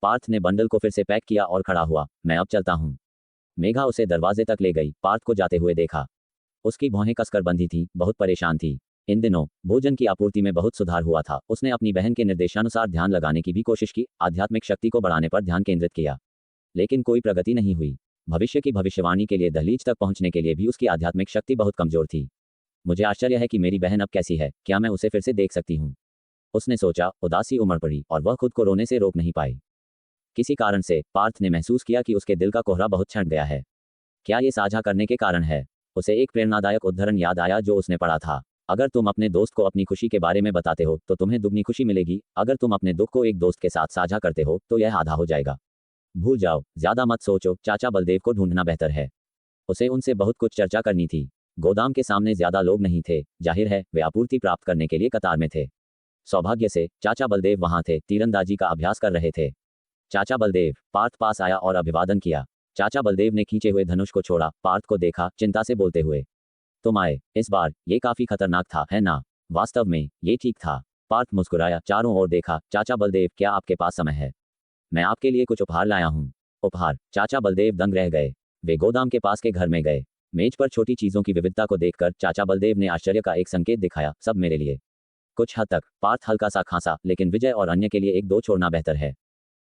पार्थ ने बंडल को फिर से पैक किया और खड़ा हुआ। मैं अब चलता हूँ। मेघा उसे दरवाजे तक ले गई। पार्थ को जाते हुए देखा। उसकी भौहें कसकर बंधी थीं, बहुत परेशान थी। इन दिनों भोजन की आपूर्ति में बहुत सुधार हुआ था। उसने अपनी बहन के निर्देशानुसार ध्यान लगाने की भी कोशिश की, आध्यात्मिक शक्ति को बढ़ाने पर ध्यान केंद्रित किया। लेकिन कोई प्रगति नहीं हुई। भविष्य की भविष्यवाणी के लिए दहलीज तक पहुंचने के लिए भी उसकी आध्यात्मिक शक्ति बहुत कमजोर थी। मुझे आश्चर्य है कि मेरी बहन अब कैसी है, क्या मैं उसे फिर से देख सकती हूँ? उसने सोचा। उदासी उमड़ पड़ी और वह खुद को रोने से रोक नहीं पाई। किसी कारण से पार्थ ने महसूस किया कि उसके दिल का कोहरा बहुत छंट गया है। क्या ये साझा करने के कारण है? उसे एक प्रेरणादायक उद्धरण याद आया जो उसने पढ़ा था। अगर तुम अपने दोस्त को अपनी खुशी के बारे में बताते हो तो तुम्हें दुगनी खुशी मिलेगी। अगर तुम अपने दुख को एक दोस्त के साथ साझा करते हो तो यह आधा हो जाएगा। भूल जाओ, ज्यादा मत सोचो, चाचा बलदेव को ढूंढना बेहतर है। उसे उनसे बहुत कुछ चर्चा करनी थी। गोदाम के सामने ज्यादा लोग नहीं थे, जाहिर है वे आपूर्ति प्राप्त करने के लिए कतार में थे। सौभाग्य से चाचा बलदेव वहां थे, तीरंदाजी का अभ्यास कर रहे थे। चाचा बलदेव। पार्थ पास आया और अभिवादन किया। चाचा बलदेव ने खींचे हुए धनुष को छोड़ा, पार्थ को देखा, चिंता से बोलते हुए, तुम आए इस बार, ये काफी खतरनाक था, है ना? वास्तव में ये ठीक था। पार्थ मुस्कुराया, चारों ओर देखा। चाचा बलदेव, क्या आपके पास समय है? मैं आपके लिए कुछ उपहार लाया हूँ। उपहार? चाचा बलदेव दंग रह गए। वे गोदाम के पास के घर में गए। मेज पर छोटी चीजों की विविधता को देखकर चाचा बलदेव ने आश्चर्य का एक संकेत दिखाया, सब मेरे लिए। कुछ हद तक। पार्थ हल्का सा खांसा, लेकिन विजय और अन्य के लिए एक दो छोड़ना बेहतर है।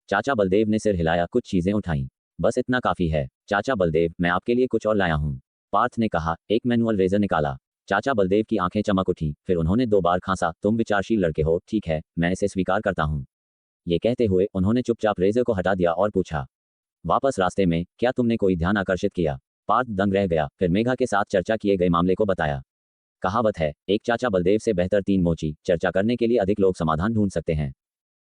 चाचा बलदेव ने सिर हिलाया, कुछ चीजें उठाईं। बस इतना काफी है। चाचा बलदेव, मैं आपके लिए कुछ और लाया हूँ। पार्थ ने कहा। एक मैनुअल रेजर निकाला। चाचा बलदेव की आंखें चमक उठी, फिर उन्होंने 2 बार खांसा। तुम विचारशील लड़के हो, ठीक है, मैं इसे स्वीकार करता हूँ। ये कहते हुए उन्होंने चुपचाप रेजर को हटा दिया और पूछा, वापस रास्ते में क्या तुमने कोई ध्यान आकर्षित किया? पार्थ दंग रह गया, फिर मेघा के साथ चर्चा किए गए मामले को बताया। कहावत है, एक चाचा बलदेव से बेहतर 3 मोची। चर्चा करने के लिए अधिक लोग समाधान ढूंढ सकते हैं।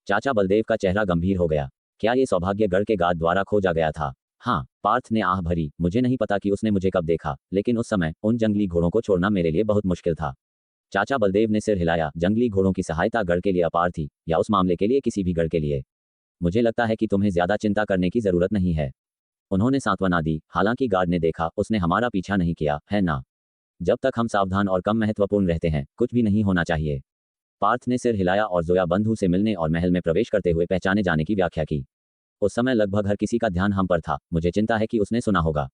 चाचा बलदेव का चेहरा गंभीर हो गया। क्या ये सौभाग्य गढ़ के गार्ड द्वारा खोजा गया था? हाँ, पार्थ ने आह भरी। मुझे नहीं पता कि उसने मुझे कब देखा, लेकिन उस समय उन जंगली घोड़ों को छोड़ना मेरे लिए बहुत मुश्किल था। चाचा बलदेव ने सिर हिलाया। जंगली घोड़ों की सहायता गढ़ के लिए अपार थी, या उस मामले के लिए किसी भी गढ़ के लिए। मुझे लगता है कि तुम्हें ज्यादा चिंता करने की जरूरत नहीं है। उन्होंने सांत्वना दी। हालांकि गार्ड ने देखा, उसने हमारा पीछा नहीं किया, है ना? जब तक हम सावधान और कम महत्वपूर्ण रहते हैं, कुछ भी नहीं होना चाहिए। पार्थ ने सिर हिलाया और जोया बंधु से मिलने और महल में प्रवेश करते हुए पहचाने जाने की व्याख्या की। उस समय लगभग हर किसी का ध्यान हम पर था। मुझे चिंता है कि उसने सुना होगा।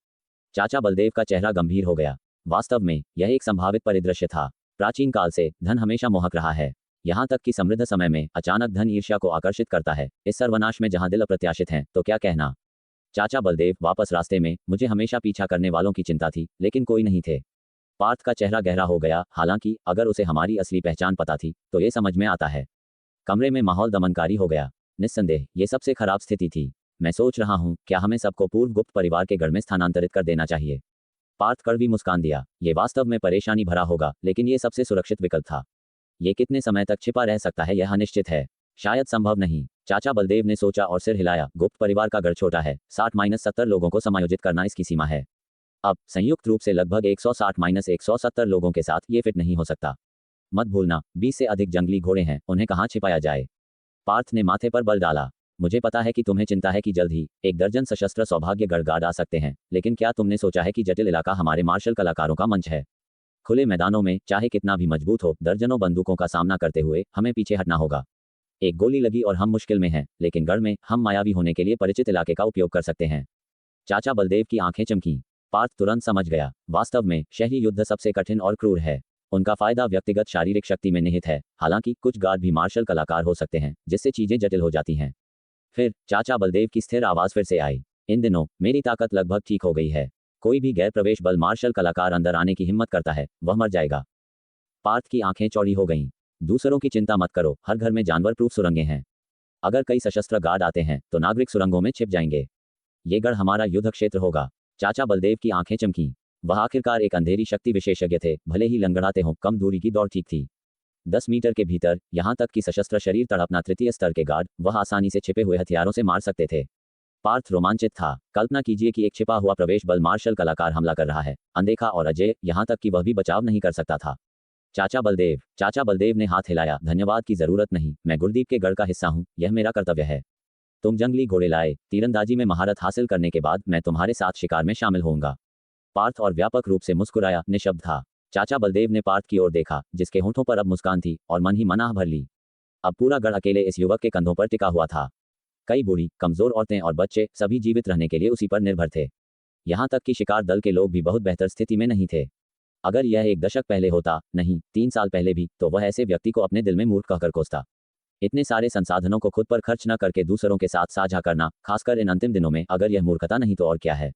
चाचा बलदेव का चेहरा गंभीर हो गया। वास्तव में यह एक संभावित परिदृश्य था। प्राचीन काल से धन हमेशा मोहक रहा है। यहाँ तक कि समृद्ध समय में अचानक धन ईर्ष्या को आकर्षित करता है। इस सर्वनाश में जहाँ दिल अप्रत्याशित हैं, तो क्या कहना? चाचा बलदेव। वापस रास्ते में मुझे हमेशा पीछा करने वालों की चिंता थी, लेकिन कोई नहीं थे। पार्थ का चेहरा गहरा हो गया। हालांकि अगर उसे हमारी असली पहचान पता थी तो ये समझ में आता है। कमरे में माहौल दमनकारी हो गया। निस्संदेह ये सबसे खराब स्थिति थी। मैं सोच रहा हूँ, क्या हमें सबको पूर्व गुप्त परिवार के गढ़ में स्थानांतरित कर देना चाहिए? पार्थ कड़वी मुस्कान दिया। ये वास्तव में परेशानी भरा होगा, लेकिन ये सबसे सुरक्षित विकल्प था। ये कितने समय तक छिपा रह सकता है यह अनिश्चित है। शायद संभव नहीं। चाचा बलदेव ने सोचा और सिर हिलाया। गुप्त परिवार का गढ़ छोटा है, 60-70 लोगों को समायोजित करना इसकी सीमा है। अब संयुक्त रूप से लगभग 160-170 लोगों के साथ ये फिट नहीं हो सकता। मत भूलना, 20 से अधिक जंगली घोड़े हैं, उन्हें कहाँ छिपाया जाए? पार्थ ने माथे पर बल डाला। मुझे पता है कि तुम्हें चिंता है कि जल्द ही 1 दर्जन सशस्त्र सौभाग्य गढ़ गार्ड आ सकते हैं, लेकिन क्या तुमने सोचा है कि जटिल इलाका हमारे मार्शल कलाकारों का मंच है? खुले मैदानों में चाहे कितना भी मजबूत हो, दर्जनों बंदूकों का सामना करते हुए हमें पीछे हटना होगा। एक गोली लगी और हम मुश्किल में हैं, लेकिन गढ़ में हम मायावी होने के लिए परिचित इलाके का उपयोग कर सकते हैं। चाचा बलदेव की आंखें चमकीं। पार्थ तुरंत समझ गया। वास्तव में शहरी युद्ध सबसे कठिन और क्रूर है। उनका फायदा व्यक्तिगत शारीरिक शक्ति में निहित है। हालांकि कुछ गार्ड भी मार्शल कलाकार हो सकते हैं, जिससे चीजें जटिल हो जाती हैं। फिर चाचा बलदेव की स्थिर आवाज फिर से आई। इन दिनों मेरी ताकत लगभग ठीक हो गई है। कोई भी गैर प्रवेश बल मार्शल कलाकार अंदर आने की हिम्मत करता है, वह मर जाएगा। पार्थ की आंखें चौड़ी हो गईं। दूसरों की चिंता मत करो, हर घर में जानवर प्रूफ सुरंगें हैं। अगर कई सशस्त्र गार्ड आते हैं तो नागरिक सुरंगों में छिप जाएंगे। ये गढ़ हमारा युद्ध क्षेत्र होगा। चाचा बलदेव की आंखें चमकीं। वह आखिरकार एक अंधेरी शक्ति विशेषज्ञ थे, भले ही लंगड़ाते हों। कम दूरी की दौड़ ठीक थी। 10 मीटर के भीतर, यहाँ तक कि सशस्त्र शरीर तड़पना तृतीय स्तर के गार्ड वह आसानी से छिपे हुए हथियारों से मार सकते थे। पार्थ रोमांचित था। कल्पना कीजिए कि एक छिपा हुआ प्रवेश बल मार्शल कलाकार हमला कर रहा है, अनदेखा और अजय, यहाँ तक कि वह भी बचाव नहीं कर सकता था। चाचा बलदेव ने हाथ हिलाया। धन्यवाद की जरूरत नहीं, मैं गुरदीप के गढ़ का हिस्सा हूँ, यह मेरा कर्तव्य है। तुम जंगली घोड़े लाए, तीरंदाजी में महारत हासिल करने के बाद मैं तुम्हारे साथ शिकार में शामिल होऊंगा। पार्थ और व्यापक रूप से मुस्कुराया, निशब्द था। चाचा बलदेव ने पार्थ की ओर देखा, जिसके होठों पर अब मुस्कान थी, और मन ही मन आह भर ली। अब पूरा गढ़ अकेले इस युवक के कंधों पर टिका हुआ था। कई बूढ़ी, कमजोर औरतें और बच्चे, सभी जीवित रहने के लिए उसी पर निर्भर थे। यहाँ तक कि शिकार दल के लोग भी बहुत बेहतर स्थिति में नहीं थे। अगर यह 1 दशक पहले होता, नहीं 3 साल पहले भी, तो वह ऐसे व्यक्ति को अपने दिल में मूर्ख कहकर कोसता। इतने सारे संसाधनों को खुद पर खर्च न करके दूसरों के साथ साझा करना, खासकर इन अंतिम दिनों में, अगर यह मूर्खता नहीं तो और क्या है।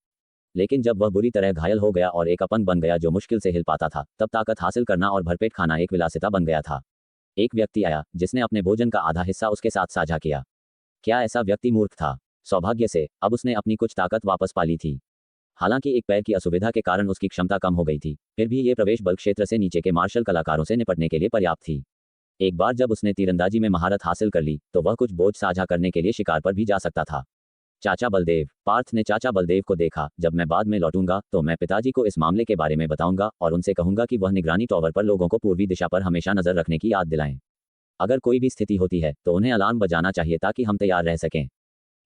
लेकिन जब वह बुरी तरह घायल हो गया और एक अपंग बन गया जो मुश्किल से हिल पाता था, तब ताकत हासिल करना और भरपेट खाना एक विलासिता बन गया था। एक व्यक्ति आया जिसने अपने भोजन का आधा हिस्सा उसके साथ साझा किया। क्या ऐसा व्यक्ति मूर्ख था? सौभाग्य से अब उसने अपनी कुछ ताकत वापस पा ली थी। हालांकि एक पैर की असुविधा के कारण उसकी क्षमता कम हो गई थी, फिर भी ये प्रवेश बल क्षेत्र से नीचे के मार्शल कलाकारों से निपटने के लिए पर्याप्त थी। एक बार जब उसने तीरंदाजी में महारत हासिल कर ली तो वह कुछ बोझ साझा करने के लिए शिकार पर भी जा सकता था। चाचा बलदेव। पार्थ ने चाचा बलदेव को देखा। जब मैं बाद में लौटूंगा तो मैं पिताजी को इस मामले के बारे में बताऊंगा और उनसे कहूंगा कि वह निगरानी टॉवर पर लोगों को पूर्वी दिशा पर हमेशा नजर रखने की याद दिलाएं। अगर कोई भी स्थिति होती है तो उन्हें अलार्म बजाना चाहिए ताकि हम तैयार रह सकें।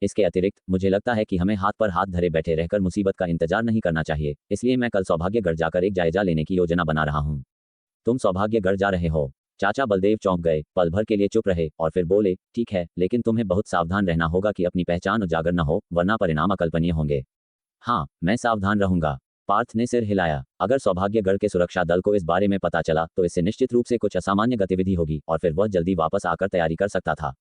इसके अतिरिक्त मुझे लगता है कि हमें हाथ पर हाथ धरे बैठे रहकर मुसीबत का इंतजार नहीं करना चाहिए, इसलिए मैं कल सौभाग्यगढ़ जाकर एक जायजा लेने की योजना बना रहा हूँ। तुम सौभाग्यगढ़ जा रहे हो? चाचा बलदेव चौंक गए, पल भर के लिए चुप रहे और फिर बोले, ठीक है, लेकिन तुम्हें बहुत सावधान रहना होगा कि अपनी पहचान उजागर न हो, वरना परिणाम अकल्पनीय होंगे। हाँ, मैं सावधान रहूंगा। पार्थ ने सिर हिलाया। अगर सौभाग्यगढ़ के सुरक्षा दल को इस बारे में पता चला तो इससे निश्चित रूप से कुछ असामान्य गतिविधि होगी और फिर वह जल्दी वापस आकर तैयारी कर सकता था।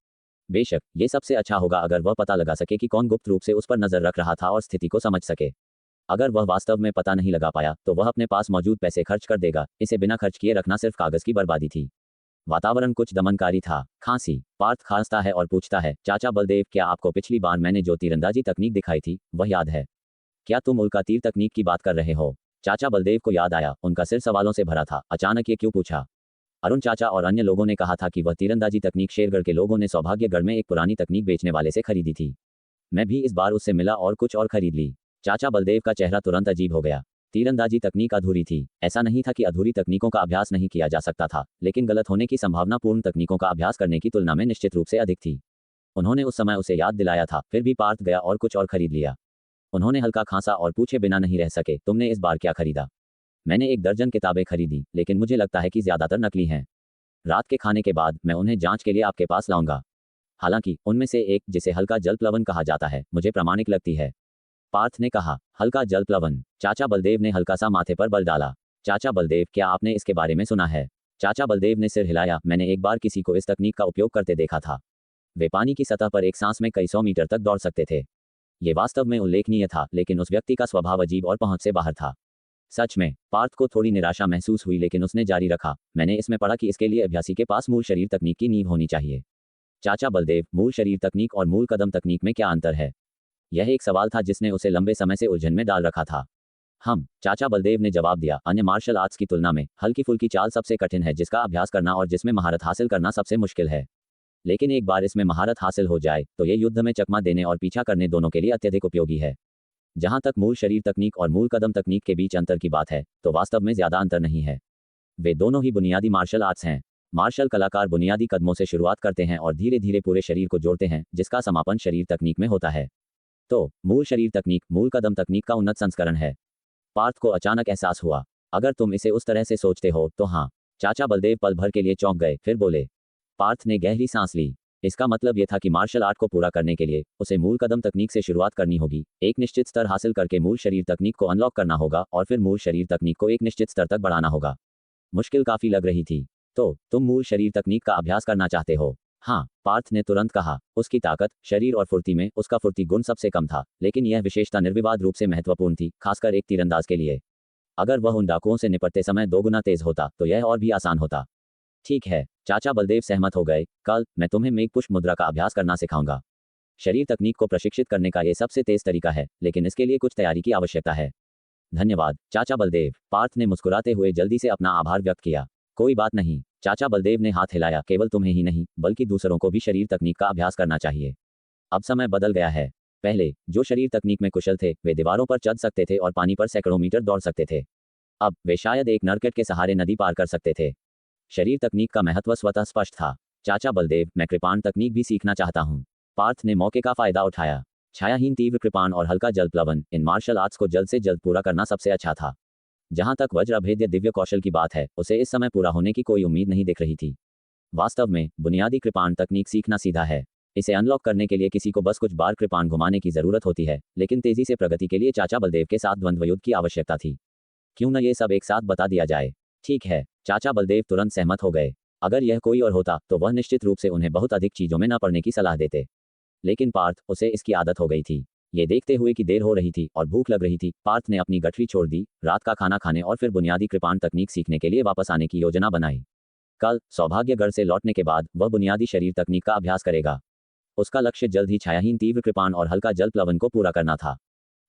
बेशक ये सबसे अच्छा होगा अगर वह पता लगा सके कि कौन गुप्त रूप से उस पर नजर रख रहा था और स्थिति को समझ सके। अगर वह वास्तव में पता नहीं लगा पाया तो वह अपने पास मौजूद पैसे खर्च कर देगा। इसे बिना खर्च किए रखना सिर्फ कागज की बर्बादी थी। वातावरण कुछ दमनकारी था। खांसी। पार्थ खांसता है और पूछता है, चाचा बलदेव, क्या आपको पिछली बार मैंने जो तीरंदाजी तकनीक दिखाई थी वह याद है? क्या तुम उल्का तीर तकनीक की बात कर रहे हो? चाचा बलदेव को याद आया। उनका सिर सवालों से भरा था। अचानक ये क्यों पूछा? अरुण चाचा और अन्य लोगों ने कहा था कि वह तीरंदाजी तकनीक शेरगढ़ के लोगों ने सौभाग्यगढ़ में एक पुरानी तकनीक बेचने वाले से खरीदी थी। मैं भी इस बार उससे मिला और कुछ और खरीद ली। चाचा बलदेव का चेहरा तुरंत अजीब हो गया। तीरंदाजी तकनीक अधूरी थी। ऐसा नहीं था कि अधूरी तकनीकों का अभ्यास नहीं किया जा सकता था, लेकिन गलत होने की संभावना पूर्ण तकनीकों का अभ्यास करने की तुलना में निश्चित रूप से अधिक थी। उन्होंने उस समय उसे याद दिलाया था, फिर भी पार्थ गया और कुछ और खरीद लिया। उन्होंने हल्का खांसा और पूछे बिना नहीं रह सके, तुमने इस बार क्या खरीदा? मैंने 1 दर्जन किताबें खरीदी, लेकिन मुझे लगता है कि ज्यादातर नकली हैं। रात के खाने के बाद मैं उन्हें जांच के लिए आपके पास लाऊंगा। हालांकि उनमें से एक, जिसे हल्का जल प्लवन कहा जाता है, मुझे प्रामाणिक लगती है। पार्थ ने कहा, हल्का जल प्लवन? चाचा बलदेव ने हल्का सा माथे पर बल डाला। चाचा बलदेव, क्या आपने इसके बारे में सुना है? चाचा बलदेव ने सिर हिलाया। मैंने एक बार किसी को इस तकनीक का उपयोग करते देखा था। वे पानी की सतह पर एक सांस में कई 100 मीटर तक दौड़ सकते थे। ये वास्तव में उल्लेखनीय था, लेकिन उस व्यक्ति का स्वभाव अजीब और पहुंच से बाहर था। सच में? पार्थ को थोड़ी निराशा महसूस हुई, लेकिन उसने जारी रखा, मैंने इसमें पढ़ा कि इसके लिए अभ्यासी के पास मूल शरीर तकनीक की नींव होनी चाहिए। चाचा बलदेव, मूल शरीर तकनीक और मूल कदम तकनीक में क्या अंतर है? यह एक सवाल था जिसने उसे लंबे समय से उलझन में डाल रखा था। चाचा बलदेव ने जवाब दिया, अन्य मार्शल आर्ट्स की तुलना में हल्की फुल्की चाल सबसे कठिन है, जिसका अभ्यास करना और जिसमें महारत हासिल करना सबसे मुश्किल है। लेकिन एक बार इसमें महारत हासिल हो जाए तो ये युद्ध में चकमा देने और पीछा करने दोनों के लिए अत्यधिक उपयोगी है। जहां तक मूल शरीर तकनीक और मूल कदम तकनीक के बीच अंतर की बात है, तो वास्तव में ज्यादा अंतर नहीं है। वे दोनों ही बुनियादी मार्शल आर्ट्स हैं। मार्शल कलाकार बुनियादी कदमों से शुरुआत करते हैं और धीरे धीरे पूरे शरीर को जोड़ते हैं, जिसका समापन शरीर तकनीक में होता है। तो मूल शरीर तकनीक मूल कदम तकनीक का उन्नत संस्करण है। पार्थ को अचानक एहसास हुआ, अगर तुम इसे उस तरह से सोचते हो तो हाँ। चाचा बलदेव पल भर के लिए चौंक गए, फिर बोले। पार्थ ने गहरी सांस ली। इसका मतलब यह था कि मार्शल आर्ट को पूरा करने के लिए उसे मूल कदम तकनीक से शुरुआत करनी होगी, एक निश्चित स्तर हासिल करके मूल शरीर तकनीक को अनलॉक करना होगा और फिर मूल शरीर तकनीक को एक निश्चित स्तर तक बढ़ाना होगा। मुश्किल काफी लग रही थी। तो तुम मूल शरीर तकनीक का अभ्यास करना चाहते हो? हाँ, पार्थ ने तुरंत कहा। उसकी ताकत, शरीर और फुर्ती में उसका फुर्ती गुण सबसे कम था, लेकिन यह विशेषता निर्विवाद रूप से महत्वपूर्ण थी, खासकर एक तीरंदाज के लिए। अगर वह उन डाकुओं से निपटते समय 2 गुना तेज होता तो यह और भी आसान होता। ठीक है, चाचा बलदेव सहमत हो गए। कल मैं तुम्हें मेघ पुष्प मुद्रा का अभ्यास करना सिखाऊंगा। शरीर तकनीक को प्रशिक्षित करने का यह सबसे तेज तरीका है, लेकिन इसके लिए कुछ तैयारी की आवश्यकता है। धन्यवाद चाचा बलदेव। पार्थ ने मुस्कुराते हुए जल्दी से अपना आभार व्यक्त किया। कोई बात नहीं। चाचा बलदेव ने हाथ हिलाया। केवल तुम्हें ही नहीं बल्कि दूसरों को भी शरीर तकनीक का अभ्यास करना चाहिए। अब समय बदल गया है। पहले जो शरीर तकनीक में कुशल थे वे दीवारों पर चढ़ सकते थे और पानी पर सैकड़ों मीटर दौड़ सकते थे। अब वे शायद एक नरकट के सहारे नदी पार कर सकते थे। शरीर तकनीक का महत्व स्वतः स्पष्ट था। चाचा बलदेव, मैं कृपाण तकनीक भी सीखना चाहता हूँ। पार्थ ने मौके का फायदा उठाया। छायाहीन तीव्र कृपाण और हल्का जल प्लवन, इन मार्शल आर्ट्स को जल्द से जल्द पूरा करना सबसे अच्छा था। जहां तक वज्र अभेद्य दिव्य कौशल की बात है, उसे इस समय पूरा होने की कोई उम्मीद नहीं दिख रही थी। वास्तव में बुनियादी कृपाण तकनीक सीखना सीधा है। इसे अनलॉक करने के लिए किसी को बस कुछ बार कृपाण घुमाने की जरूरत होती है, लेकिन तेजी से प्रगति के लिए चाचा बलदेव के साथ द्वंद्व युद्ध की आवश्यकता थी। क्यों न ये सब एक साथ बता दिया जाए? ठीक है, चाचा बलदेव तुरंत सहमत हो गए। अगर यह कोई और होता तो वह निश्चित रूप से उन्हें बहुत अधिक चीजों में न पढ़ने की सलाह देते, लेकिन पार्थ, उसे इसकी आदत हो गई थी। ये देखते हुए कि देर हो रही थी और भूख लग रही थी, पार्थ ने अपनी गठरी छोड़ दी, रात का खाना खाने और फिर बुनियादी कृपाण तकनीक सीखने के लिए वापस आने की योजना बनाई। कल सौभाग्यगढ़ से लौटने के बाद वह बुनियादी शरीर तकनीक का अभ्यास करेगा। उसका लक्ष्य जल्द ही छायाहीन तीव्र कृपाण और हल्का जल प्लवन को पूरा करना था।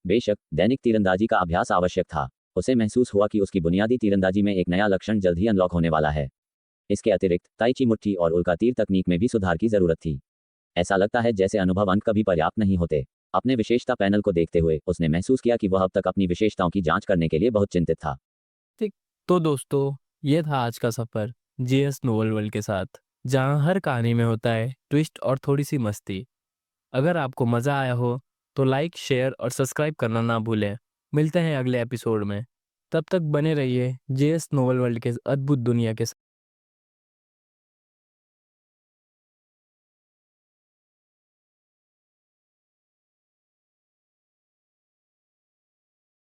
बेशक दैनिक तीरंदाजी का अभ्यास आवश्यक था, उसे महसूस हुआ कि उसकी बुनियादी तीरंदाजी में एक नया लक्षण जल्द ही अनलॉक होने वाला है। इसके अतिरिक्त ताइची मुट्ठी और उल्का तीर तकनीक में भी सुधार की जरूरत थी। ऐसा लगता है जैसे अनुभव अंक कभी पर्याप्त नहीं होते। अपने विशेषता पैनल को देखते हुए उसने महसूस किया कि वह अब तक अपनी विशेषताओं की जांच करने के लिए बहुत चिंतित था। ठीक। तो दोस्तों, ये था आज का सफ़र जेएस नोवेल वर्ल्ड के साथ, जहाँ हर कहानी में होता है ट्विस्ट और थोड़ी सी मस्ती। अगर आपको मज़ा आया हो तो लाइक, शेयर और सब्सक्राइब करना ना भूलें। मिलते हैं अगले एपिसोड में। तब तक बने रहिए जेएस नोवेल वर्ल्ड के अद्भुत दुनिया के साथ।